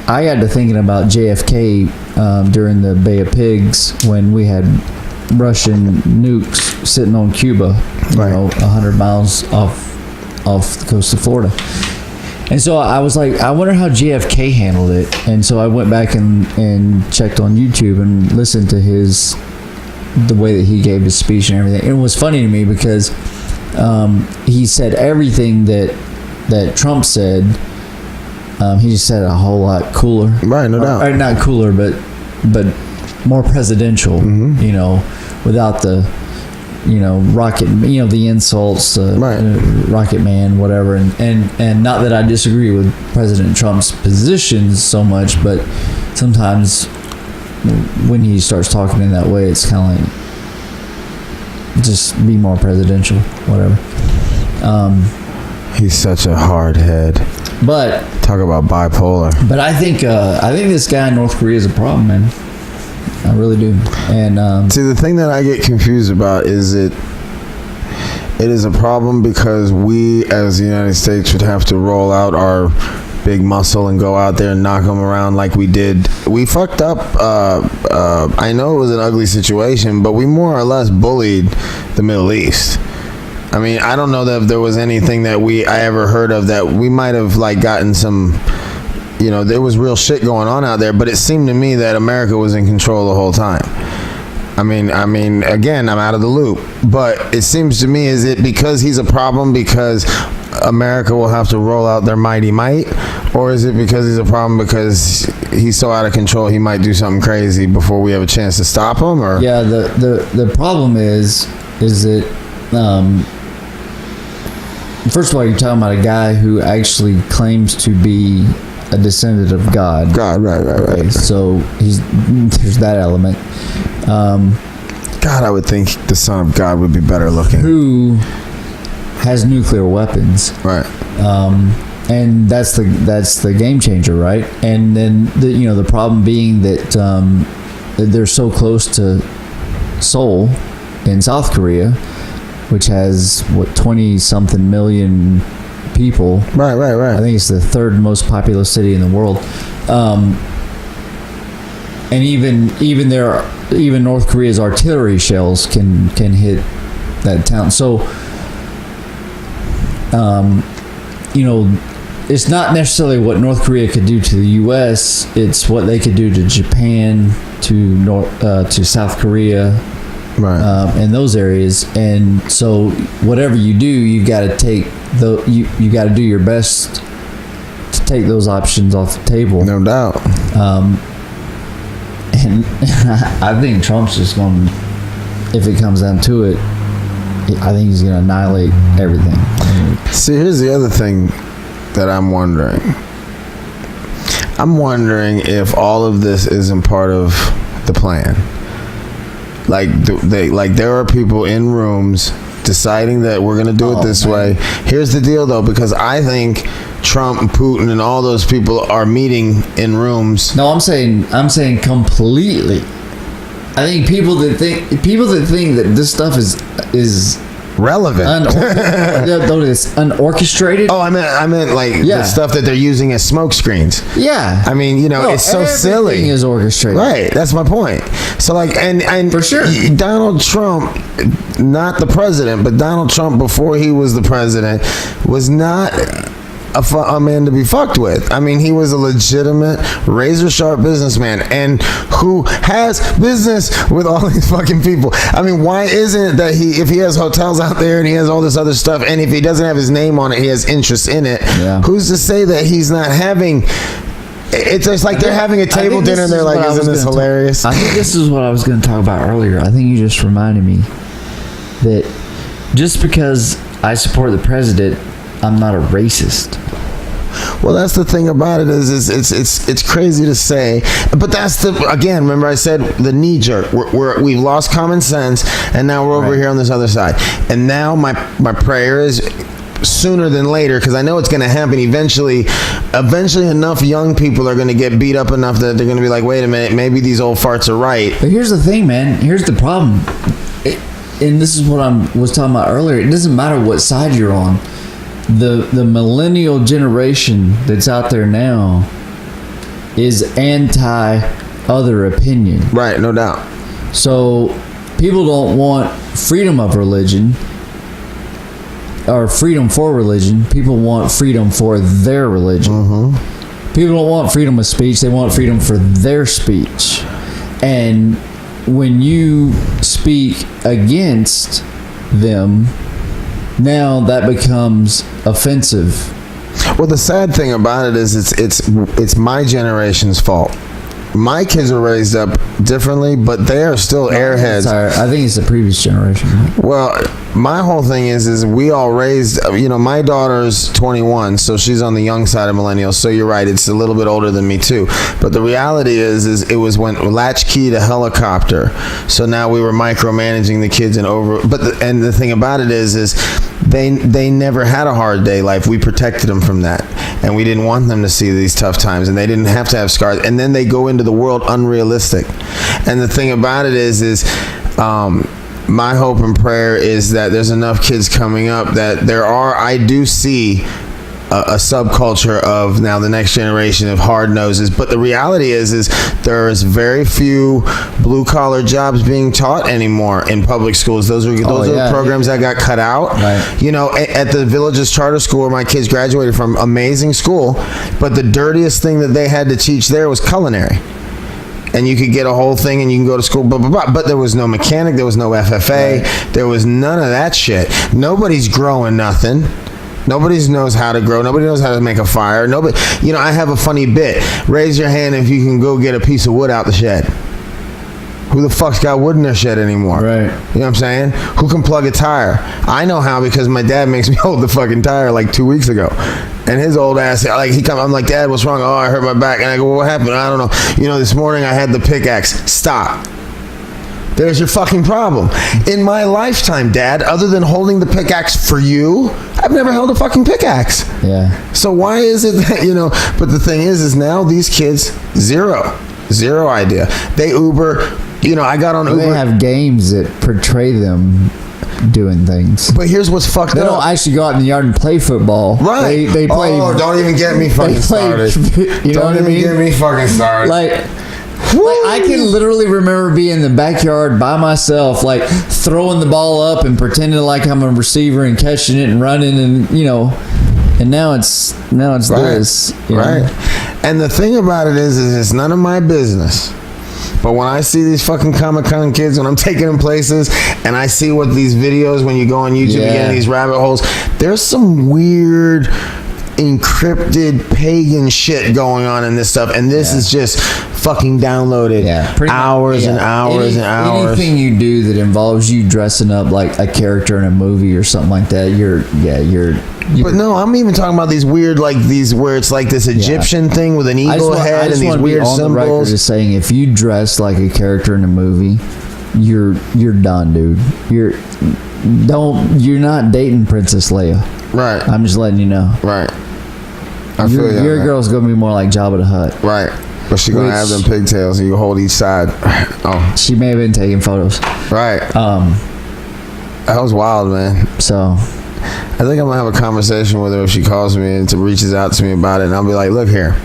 I got to thinking about JFK during the Bay of Pigs when we had Russian nukes sitting on Cuba, 100 miles off the coast of Florida. And so I was like, I wonder how JFK handled it. And so I went back and checked on YouTube and listened to the way that he gave his speech and everything. And it was funny to me because he said everything that Trump said. He just said it a whole lot cooler. Right, no doubt. Or not cooler, but more presidential. Without the rocket, the insults, rocket man, whatever. And not that I disagree with President Trump's positions so much, but sometimes when he starts talking in that way, it's kind of like, just be more presidential, whatever. He's such a hard head. But talk about bipolar. But I think this guy in North Korea is a problem, man. I really do. And see, the thing that I get confused about is it is a problem because we, as the United States, would have to roll out our big muscle and go out there and knock them around like we did. We fucked up. I know it was an ugly situation, but we more or less bullied the Middle East. I mean, I don't know that if there was anything that I ever heard of that we might have gotten some. There was real shit going on out there, but it seemed to me that America was in control the whole time. I mean, again, I'm out of the loop, but it seems to me, is it because he's a problem because America will have to roll out their mighty might, or is it because he's a problem because he's so out of control he might do something crazy before we have a chance to stop him? Or yeah, the problem is that first of all, you're talking about a guy who actually claims to be a descendant of God. Right. Okay, so there's that element. God, I would think the son of God would be better looking. Who has nuclear weapons? Right. And that's the game changer, right? And then the problem being that they're so close to Seoul in South Korea, which has 20-something million people. Right. I think it's the third most populous city in the world. And even North Korea's artillery shells can hit that town. So, it's not necessarily what North Korea could do to the U.S. It's what they could do to Japan, to South Korea, right, in those areas. And so, whatever you do, you got to take you got to do your best to take those options off the table. No doubt. And I think Trump's just going to, if it comes down to it, I think he's going to annihilate everything. See, here's the other thing that I'm wondering. I'm wondering if all of this isn't part of the plan. There are people in rooms deciding that we're going to do it this way. Here's the deal, though, because I think Trump and Putin and all those people are meeting in rooms. No, I'm saying completely. I think people that think that this stuff is relevant. It's unorchestrated. Oh, I meant the stuff that they're using as smoke screens. Yeah. I mean, it's so silly. Everything is orchestrated. Right. That's my point. So and for sure, Donald Trump, not the president, but Donald Trump before he was the president, was not a man to be fucked with. I mean, he was a legitimate, razor-sharp businessman, and who has business with all these fucking people. I mean, why isn't it that if he has hotels out there and he has all this other stuff, and if he doesn't have his name on it, he has interest in it, who's to say that he's not having It's just like they're having a table dinner and they're like, isn't this hilarious? I think this is what I was going to talk about earlier. I think you just reminded me that just because I support the president, I'm not a racist. Well, that's the thing about it is it's crazy to say, but that's again. Remember, I said the knee jerk. We've lost common sense, and now we're over here on this other side. And now my prayer is sooner than later, because I know it's going to happen eventually. Eventually, enough young people are going to get beat up enough that they're going to be like, wait a minute, maybe these old farts are right. But here's the thing, man. Here's the problem, and this is what I was talking about earlier. It doesn't matter what side you're on. The millennial generation that's out there now is anti other opinion. Right, no doubt. So people don't want freedom of religion or freedom for religion. People want freedom for their religion. Mm-hmm. People don't want freedom of speech. They want freedom for their speech. And when you speak against them, now that becomes offensive. Well, the sad thing about it is it's my generation's fault. My kids were raised up differently, but they are still airheads. I think it's the previous generation. Well, my whole thing is we all raised, my daughter's 21, so she's on the young side of millennials. So you're right, it's a little bit older than me too. But the reality is it was when latchkey to helicopter. So now we were micromanaging the kids and the thing about it is they never had a hard day life. We protected them from that, and we didn't want them to see these tough times, and they didn't have to have scars. And then they go into the world unrealistic. And the thing about it is my hope and prayer is that there's enough kids coming up that I do see a subculture of now the next generation of hard noses. But the reality is there's very few blue collar jobs being taught anymore in public schools. Those are the programs that got cut out. Right. At the Villages Charter School where my kids graduated from, amazing school, but the dirtiest thing that they had to teach there was culinary. And you could get a whole thing and you can go to school, blah, blah, blah. But there was no mechanic, there was no FFA, there was none of that shit. Nobody's growing nothing. Nobody knows how to grow. Nobody knows how to make a fire. Nobody, I have a funny bit. Raise your hand if you can go get a piece of wood out the shed. Who the fuck's got wood in their shed anymore? Right. You know what I'm saying? Who can plug a tire? I know how, because my dad makes me hold the fucking tire like 2 weeks ago. And his old ass, I'm like, Dad, what's wrong? Oh, I hurt my back. And I go, well, what happened? I don't know. This morning I had the pickaxe. Stop. There's your fucking problem. In my lifetime, Dad, other than holding the pickaxe for you, I've never held a fucking pickaxe. Yeah. So why is it that, but the thing is now these kids, zero idea. They Uber, I got on Uber. They have games that portray them doing things. But here's what's fucked up. They don't actually go out in the yard and play football. Right. They play. Oh, don't even get me fucking started. Don't even get me fucking started. I can literally remember being in the backyard by myself, throwing the ball up and pretending like I'm a receiver and catching it and running, and and now it's right. this. Right. And the thing about it is it's none of my business. But when I see these fucking Comic-Con kids, when I'm taking them places, and I see what these videos, when you go on YouTube and get in these rabbit holes, there's some weird encrypted pagan shit going on in this stuff, and this is just fucking downloaded hours and hours and hours. Anything you do that involves you dressing up like a character in a movie or something like that, you're but no, I'm even talking about these weird, these where it's like this Egyptian thing with an eagle head and these weird symbols. The record is saying if you dress like a character in a movie, you're done, dude. You're not dating Princess Leia. Right. I'm just letting you know. Right. I feel you. Your girl's gonna be more like Jabba the Hutt. Right. But she's gonna have them pigtails and you hold each side. Oh. She may have been taking photos. Right. That was wild, man. So I think I'm gonna have a conversation with her if she calls me and reaches out to me about it, and I'll be like, look here.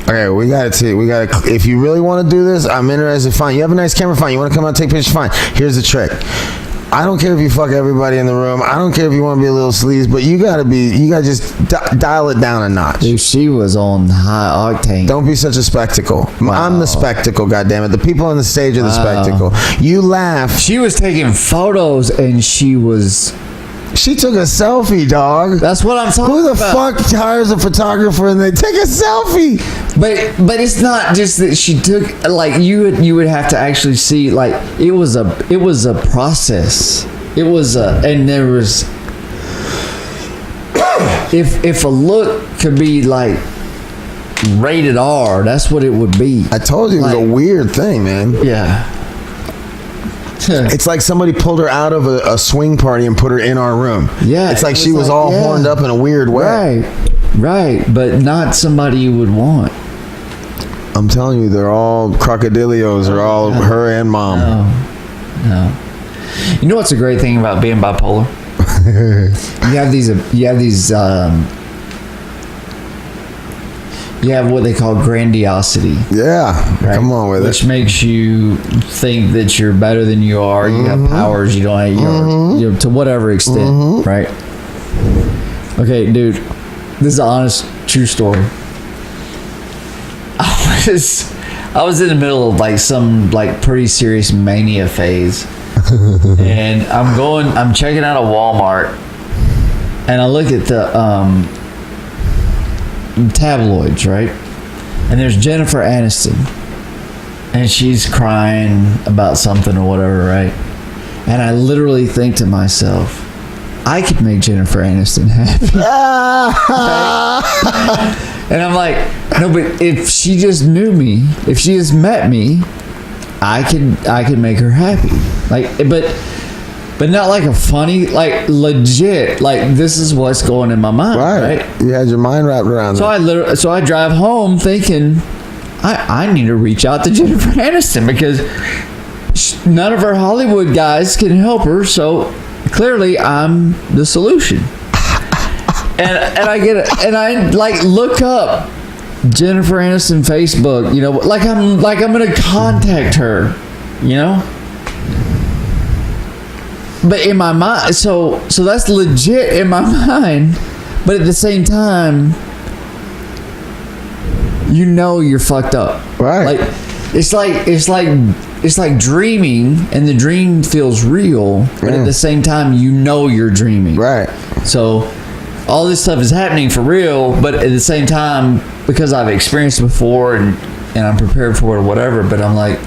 Okay, we gotta if you really want to do this, I'm interested. Fine. You have a nice camera, fine. You want to come out and take pictures, fine. Here's the trick. I don't care if you fuck everybody in the room. I don't care if you want to be a little sleaze, but you gotta just dial it down a notch. Dude, she was on high octane. Don't be such a spectacle. Wow. I'm the spectacle, goddammit. The people on the stage are the spectacle. You laugh. She was taking photos and she was She took a selfie, dog. That's what I'm talking about. Who the fuck hires a photographer and they take a selfie? But it's not just that she took, like, you would have to actually see, like, it was a process. It was and there was, if a look could be like rated R, that's what it would be. I told you it was a weird thing, man. Yeah. It's like somebody pulled her out of a swing party and put her in our room. Yeah. It's like she was all horned up in a weird way. Right. But not somebody you would want. I'm telling you, they're all crocodilios. They're all her and mom. No. You know what's a great thing about being bipolar? You have what they call grandiosity. Yeah, right? Come on with Which makes you think that you're better than you are. You have powers you don't have, you know, to whatever extent, right? Okay, dude, this is an honest, true story. I was in the middle of like some like pretty serious mania phase. And I'm checking out a Walmart, and I look at the tabloids, right? And there's Jennifer Aniston, and she's crying about something or whatever, right? And I literally think to myself, I could make Jennifer Aniston happy. And I'm like, no, but if she just knew me, if she just met me, I could make her happy. Like, but not like a funny, like legit, like this is what's going in my mind. Right? You had your mind wrapped around it. So I drive home thinking, I need to reach out to Jennifer Aniston because none of her Hollywood guys can help her. So clearly I'm the solution. And I like look up Jennifer Aniston Facebook, you know, like I'm gonna contact her, you know. But in my mind, so that's legit in my mind. But at the same time, you know you're fucked up, right? Like it's like dreaming, and the dream feels real, but at the same time, you know you're dreaming, right? So all this stuff is happening for real, but at the same time, because I've experienced it before and I'm prepared for it or whatever, but I'm like,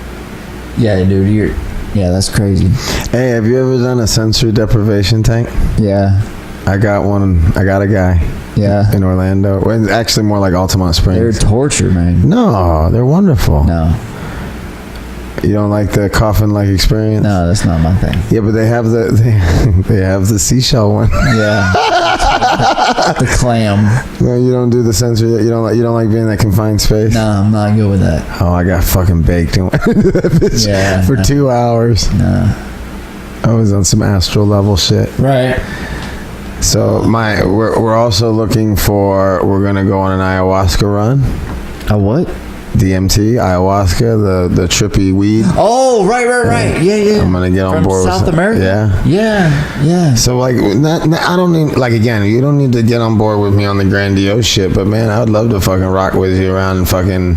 yeah, dude, that's crazy. Hey, have you ever done a sensory deprivation tank? Yeah. I got one. I got a guy. Yeah. In Orlando. Well, actually more like Altamont Springs. They're torture, man. No, they're wonderful. No. You don't like the coffin-like experience? No, that's not my thing. Yeah, but they have the seashell one. Yeah. The clam. No, you don't do the sensory. You don't like being in that confined space. No, I'm not good with that. Oh, I got fucking baked and went into that bitch for 2 hours. No. I was on some astral level shit. Right. So we're also looking for. We're gonna go on an ayahuasca run. A what? DMT, ayahuasca, the trippy weed. Oh, right. Yeah. I'm gonna get on board South with America. Yeah. So like, I don't need, like, again, you don't need to get on board with me on the grandiose shit, but man, I would love to fucking rock with you around and fucking,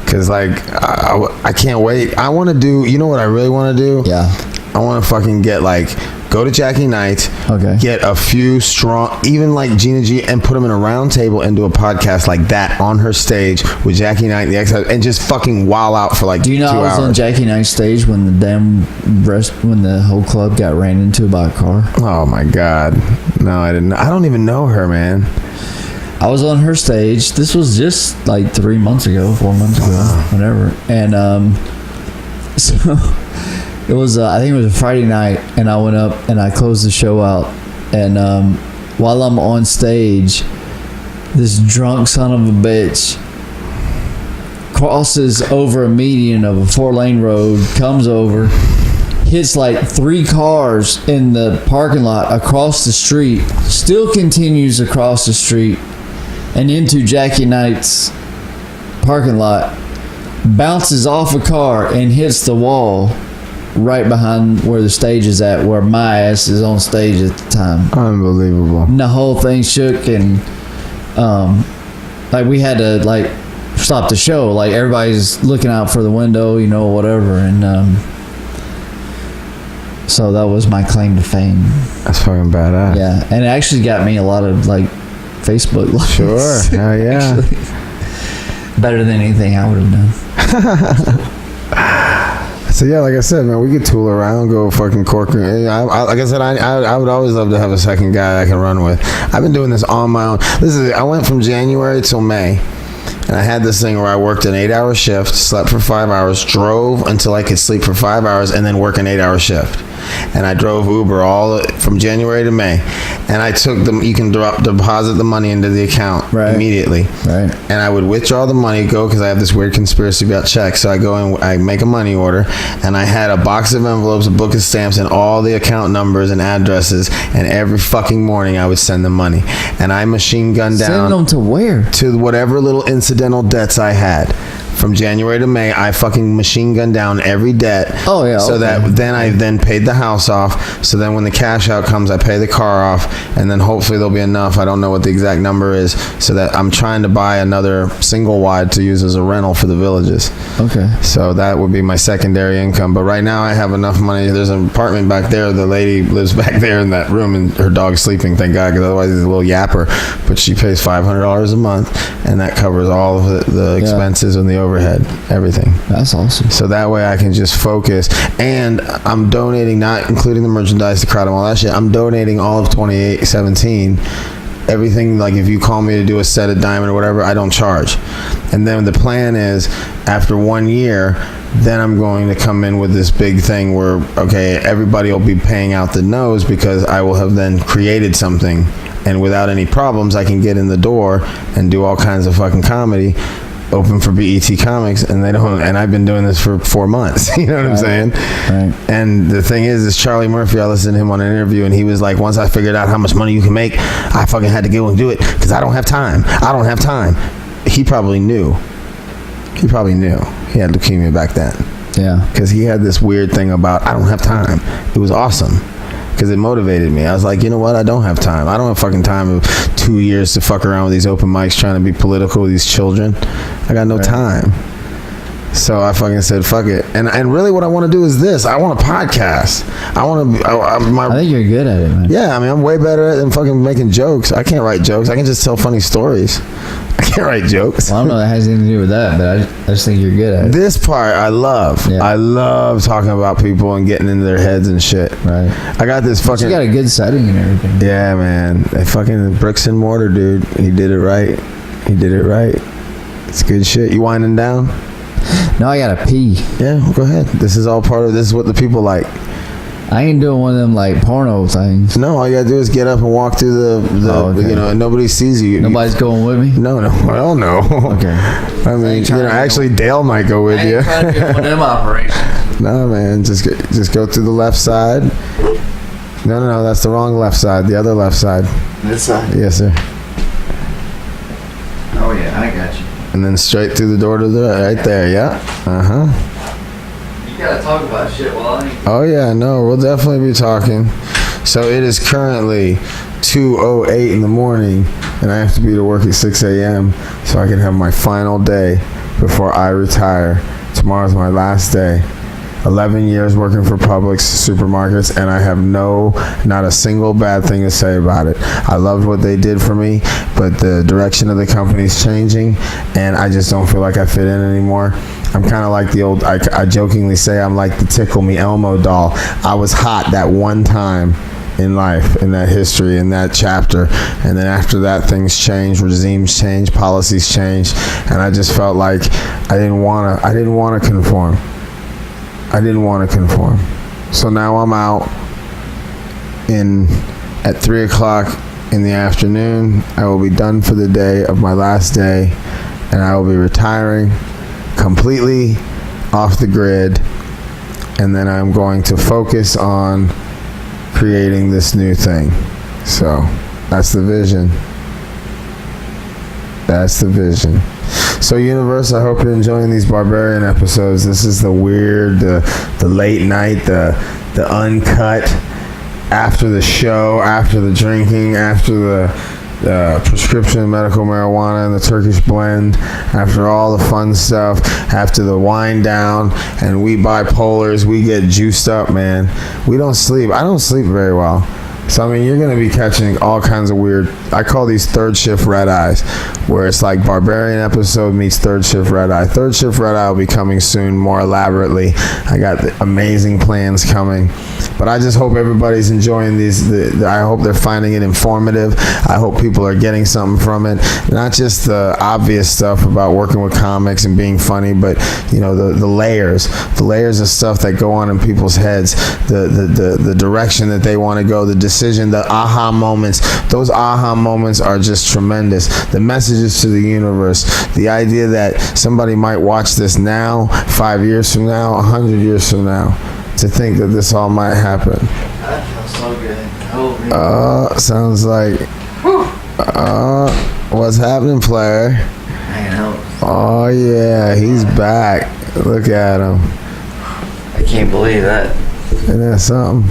cause like, I can't wait. I want to do. You know what I really want to do? Yeah. I want to fucking get like. Go to Jackie Knight, get a few strong, even like Gina G, and put them in a round table and do a podcast like that on her stage with Jackie Knight and the X, and just fucking wow out for like 2 hours. Do you know I was on Jackie Knight's stage when when the whole club got ran into by a car? Oh my God. No, I didn't. I don't even know her, man. I was on her stage. This was just like 4 months ago, whatever. And so it was, I think it was a Friday night, and I went up and I closed the show out. And while I'm on stage, this drunk son of a bitch crosses over a median of a 4-lane road, comes over, hits like 3 cars in the parking lot across the street, still continues across the street and into Jackie Knight's parking lot, bounces off a car and hits the wall right behind where the stage is at, where my ass is on stage at the time. Unbelievable. And the whole thing shook, and like we had to like stop the show. Like everybody's looking out for the window, you know, whatever. And So that was my claim to fame. That's fucking badass. Yeah, and it actually got me a lot of like Facebook likes. Sure. Oh yeah. Better than anything I would have done. So yeah, like I said, man, we could tool around, go fucking cork. Like I said, I would always love to have a second guy I can run with. I've been doing this on my own. I went from January till May, and I had this thing where I worked an 8-hour shift, slept for 5 hours, drove until I could sleep for 5 hours, and then work an 8-hour shift. And I drove Uber all from January to May, and I took them. You can deposit the money into the account immediately, right? And I would withdraw the money, because I have this weird conspiracy about checks. So I go and I make a money order, and I had a box of envelopes, a book of stamps, and all the account numbers and addresses. And every fucking morning I would send them money, and I machine gun down. Send them to where? To whatever little incidental debts I had. From January to May, I fucking machine gun down every debt. Oh yeah. So that then I paid the house off. So then when the cash out comes, I pay the car off, and then hopefully there'll be enough. I don't know what the exact number is. So that I'm trying to buy another single wide to use as a rental for the villages. Okay. So that would be my secondary income. But right now I have enough money. There's an apartment back there. The lady lives back there in that room, and her dog's sleeping. Thank God, because otherwise he's a little yapper. But she pays $500 a month, and that covers all of the expenses and the overhead, everything. That's awesome. So that way I can just focus, and I'm donating, not including the merchandise, the crowd, and all that shit. I'm donating all of 2017. Everything, like if you call me to do a set of diamond or whatever, I don't charge. And then the plan is, after 1 year, then I'm going to come in with this big thing where, okay, everybody will be paying out the nose, because I will have then created something, and without any problems I can get in the door and do all kinds of fucking comedy, open for BET Comics, and they don't. And I've been doing this for 4 months. You know what I'm saying? Right. And the thing is Charlie Murphy. I listened to him on an interview, and he was like, "Once I figured out how much money you can make, I fucking had to go and do it, because I don't have time. I don't have time." He probably knew. He had leukemia back then. Yeah. Because he had this weird thing about, I don't have time. It was awesome, because it motivated me. I was like, you know what? I don't have time. I don't have fucking time of 2 years to fuck around with these open mics trying to be political with these children. I got no time. So I fucking said, fuck it. And really what I want to do is this. I want a podcast. I think you're good at it, man. Yeah, I mean, I'm way better at it than fucking making jokes. I can't write jokes. I can just tell funny stories. I can't write jokes. Well, I don't know that has anything to do with that, but I just think you're good at it. This part I love. Yeah. I love talking about people and getting into their heads and shit. Right. I got this fucking... But you got a good setting and everything. Yeah, man. They fucking bricks and mortar, dude. He did it right. It's good shit. You winding down? No, I gotta pee. Yeah, go ahead. This is what the people like. I ain't doing one of them like porno things. No, all you gotta do is get up and walk through okay. You know, and nobody sees you. Nobody's going with me? No, well, no. Okay. I mean, actually Dale might go with you. I ain't trying to get one of them operations. No, man, just go through the left side. No, that's the wrong left side. The other left side. This side? Yes, sir. Oh yeah, I got you. And then straight through the door to the right there. Yeah. You gotta talk about shit while I ain't. Oh yeah, no, we'll definitely be talking. So it is currently 2:08 in the morning, and I have to be to work at 6 a.m. so I can have my final day before I retire. Tomorrow's my last day. 11 years working for Publix supermarkets, and I have not a single bad thing to say about it. I loved what they did for me, but the direction of the company's changing, and I just don't feel like I fit in anymore. I'm kind of like the old, I jokingly say I'm like the Tickle Me Elmo doll. I was hot that one time in life, in that history, in that chapter, and then after that things change, regimes change, policies change, and I just felt like I didn't want to conform. So now I'm out at 3 o'clock in the afternoon. I will be done for the day of my last day, and I will be retiring completely off the grid, and then I'm going to focus on creating this new thing. So that's the vision. So universe, I hope you're enjoying these barbarian episodes. This is the weird, the late night, the uncut, after the show, after the drinking, after the prescription medical marijuana and the Turkish blend, after all the fun stuff, after the wind down, and we bipolars, we get juiced up, man. We don't sleep. I don't sleep very well. So, I mean, you're going to be catching all kinds of weird, I call these third shift red eyes, where it's like Barbarian episode meets third shift red eye. Third shift red eye will be coming soon, more elaborately. I got amazing plans coming. But I just hope everybody's enjoying these. I hope they're finding it informative. I hope people are getting something from it. Not just the obvious stuff about working with comics and being funny, but, you know, the layers of stuff that go on in people's heads, the direction that they want to go, the decision, the aha moments. Those aha moments are just tremendous. The messages to the universe, the idea that somebody might watch this now, 5 years from now, 100 years from now, to think that this all might happen. That feels so good. Sounds like what's happening, player? Hanging out. Oh yeah, he's back. Look at him. I can't believe that. Isn't that something?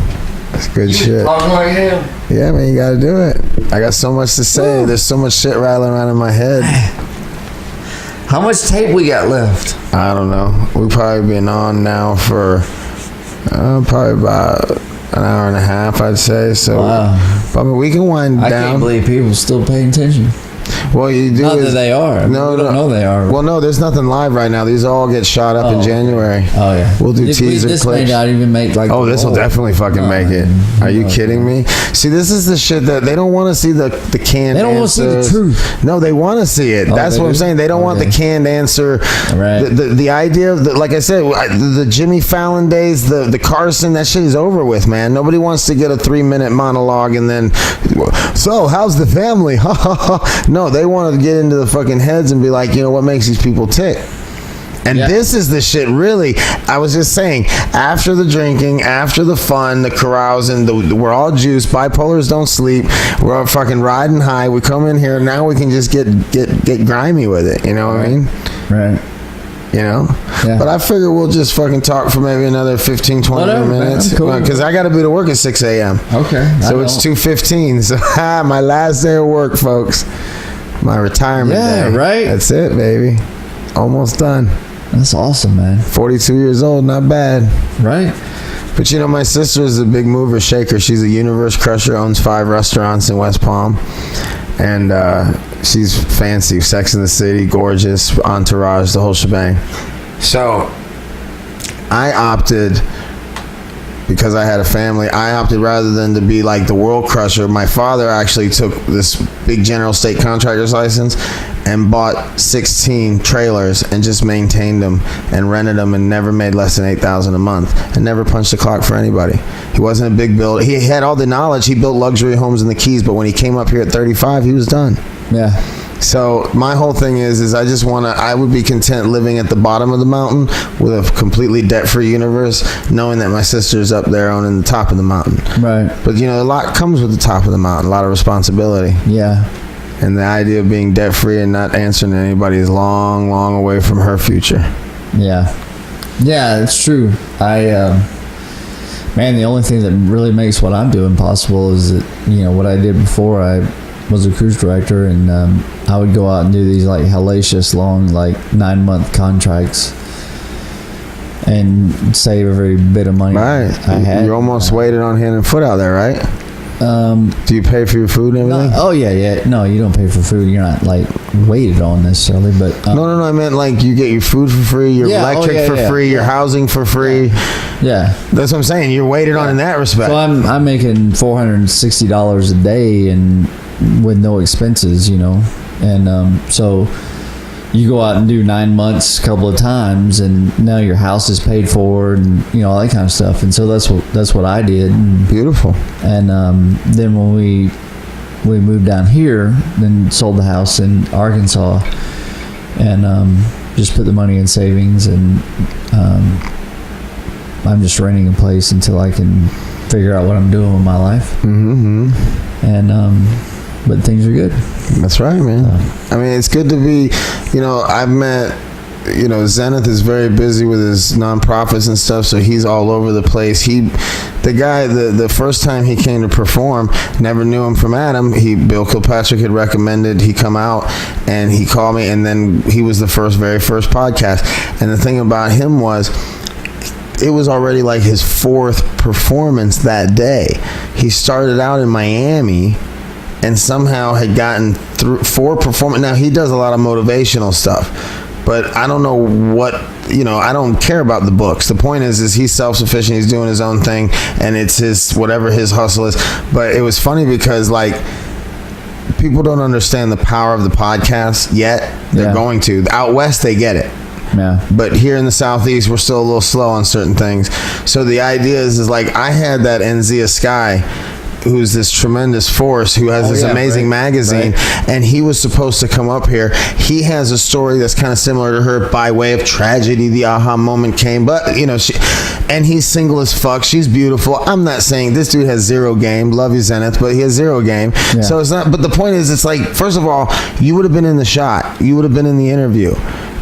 That's good shit. Talking like him. Yeah, man, you gotta do it. I got so much to say. There's so much shit rattling around in my head. How much tape we got left? I don't know. We've probably been on now for probably about an hour and a half, I'd say. So, wow. But I mean, we can wind down. I can't believe people still paying attention. Well, you do. Not that they are. No, we don't know they are. Well, no, there's nothing live right now. These all get shot up in January. Oh yeah. We'll do teaser this clips. May not even make like. Oh, this will definitely fucking make it. Are you kidding me? See, this is the shit that they don't want to see the canned. They don't want to see the truth. No, they want to see it. That's what I'm saying. They don't want the canned answer. Right. The idea of like I said, the Jimmy Fallon days, the Carson, that shit is over with, man. Nobody wants to get a 3-minute monologue and then, so how's the family? No, they want to get into the fucking heads and be like, you know, what makes these people tick? And this is the shit, really. I was just saying, after the drinking, after the fun, the carousing, we're all juiced. Bipolars don't sleep. We're all fucking riding high. We come in here, now we can just get grimy with it. You know what I mean? Right. You know? Yeah. But I figure we'll just fucking talk for maybe another 15, 20 minutes. Because I got to be to work at 6 a.m. Okay. So it's 2:15. So my last day of work, folks. My retirement day. Yeah, right? That's it, baby. Almost done. That's awesome, man. 42 years old, not bad. Right. But you know, my sister is a big mover shaker. She's a universe crusher, owns 5 restaurants in West Palm. And she's fancy. Sex in the City, gorgeous, entourage, the whole shebang. So I opted, because I had a family, I opted rather than to be like the world crusher. My father actually took this big general state contractor's license and bought 16 trailers and just maintained them and rented them and never made less than $8,000 a month and never punched a clock for anybody. He wasn't a big builder. He had all the knowledge. He built luxury homes in the Keys, but when he came up here at 35, he was done. Yeah. So my whole thing is I just want to, I would be content living at the bottom of the mountain with a completely debt-free universe, knowing that my sister's up there owning the top of the mountain. Right. But you know, a lot comes with the top of the mountain, a lot of responsibility. Yeah. And the idea of being debt-free and not answering to anybody is long, long away from her future. Yeah. Yeah, it's true. Man, the only thing that really makes what I'm doing possible is that, you know, what I did before. I was a cruise director, and I would go out and do these like hellacious long, like 9-month contracts and save every bit of money Right. I had. You almost waited on hand and foot out there, right? Do you pay for your food and everything? Oh yeah. No, you don't pay for food. You're not like waited on necessarily, but No. I meant like you get your food for free, your electric for free, your housing for free. Yeah, that's what I'm saying. You're waited on in that respect. So I'm making $460 a day and with no expenses, you know, and so you go out and do 9 months a couple of times, and now your house is paid for, and you know, all that kind of stuff. And so that's what I did. And, beautiful. And then when we moved down here, then sold the house in Arkansas, and just put the money in savings, and I'm just renting a place until I can figure out what I'm doing with my life. Mm-hmm. And but things are good. That's right, man. I mean, it's good to be, you know, I've met, you know, Zenith is very busy with his nonprofits and stuff, so he's all over the place. the guy, the first time he came to perform, never knew him from Adam. Bill Kilpatrick had recommended he come out, and he called me, and then he was the very first podcast. And the thing about him was, it was already like his fourth performance that day. He started out in Miami and somehow had gotten through 4 performances. Now, he does a lot of motivational stuff, but I don't know what, I don't care about the books. The point is he's self-sufficient. He's doing his own thing, and it's whatever his hustle is. But it was funny because, like, people don't understand the power of the podcast yet. They're going to. Out West, they get it. Yeah. But here in the Southeast, we're still a little slow on certain things. So the idea is like, I had that Enzia Sky, who's this tremendous force, who has this amazing magazine, and he was supposed to come up here. He has a story that's kind of similar to her by way of tragedy. The aha moment came, but and he's single as fuck. She's beautiful. I'm not saying this dude has zero game. Love you, Zenith, but he has zero game. Yeah. So it's not. But the point is, it's like, first of all, you would have been in the shot. You would have been in the interview.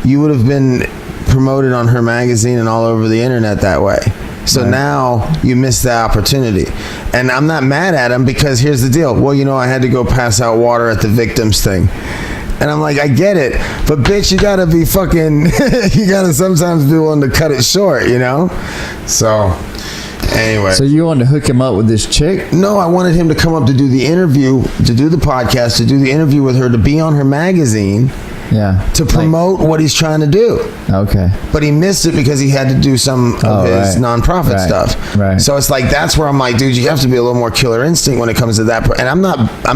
You would have been promoted on her magazine and all over the internet that way. So now you missed the opportunity. And I'm not mad at him, because here's the deal. Well, I had to go pass out water at the victims thing. And I'm like, I get it. But bitch, you gotta be fucking, you gotta sometimes be willing to cut it short, So anyway. So you wanted to hook him up with this chick? No, I wanted him to come up to do the interview, to do the podcast, to do the interview with her, to be on her magazine. Yeah. To promote what he's trying to do. Okay. But he missed it because he had to do some of his nonprofit stuff. Right. So it's like, that's where I'm like, dude, you have to be a little more killer instinct when it comes to that. And I'm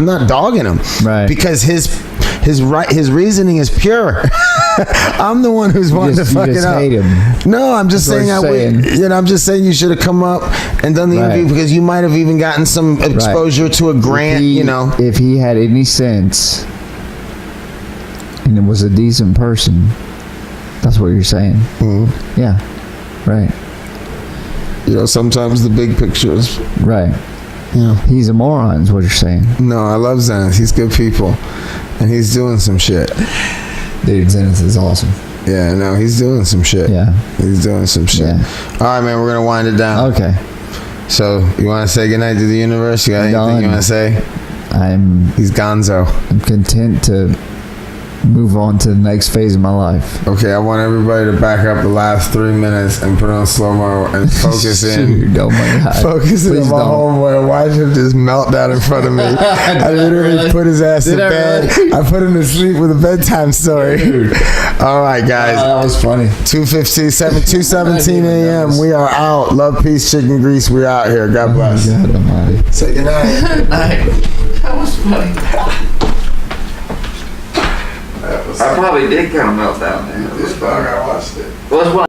not dogging him. Right. Because his reasoning is pure. I'm the one who's wanting to fuck it up. Hate him. No, I'm just saying I'm just saying you should have come up and done the interview, because you might have even gotten some exposure to a grant, If he had any sense and it was a decent person, that's what you're saying. Mm-hmm. Yeah. Right. Sometimes the big picture is right. Yeah. He's a moron, is what you're saying. No, I love Zenith. He's good people, and he's doing some shit. Dude, Zenith is awesome. Yeah, no, he's doing some shit. Yeah. He's doing some shit. Yeah. All right, man, we're going to wind it down. Okay. So, you want to say goodnight to the universe? You got anything you want to say? He's gonzo. I'm content to move on to the next phase of my life. Okay, I want everybody to back up the last 3 minutes and put on slow-mo and focus in. Oh my God. Focus in on my homeboy. Watch him just melt down in front of me. I literally put his ass to bed. I put him to sleep with a bedtime story. All right, guys. That was funny. 2:17 a.m. We are out. Love, peace, chicken grease. We're out here. God bless. God almighty. Say goodnight. Good night. That was funny. I probably did kind of melt down there. This dog, I watched it. Well,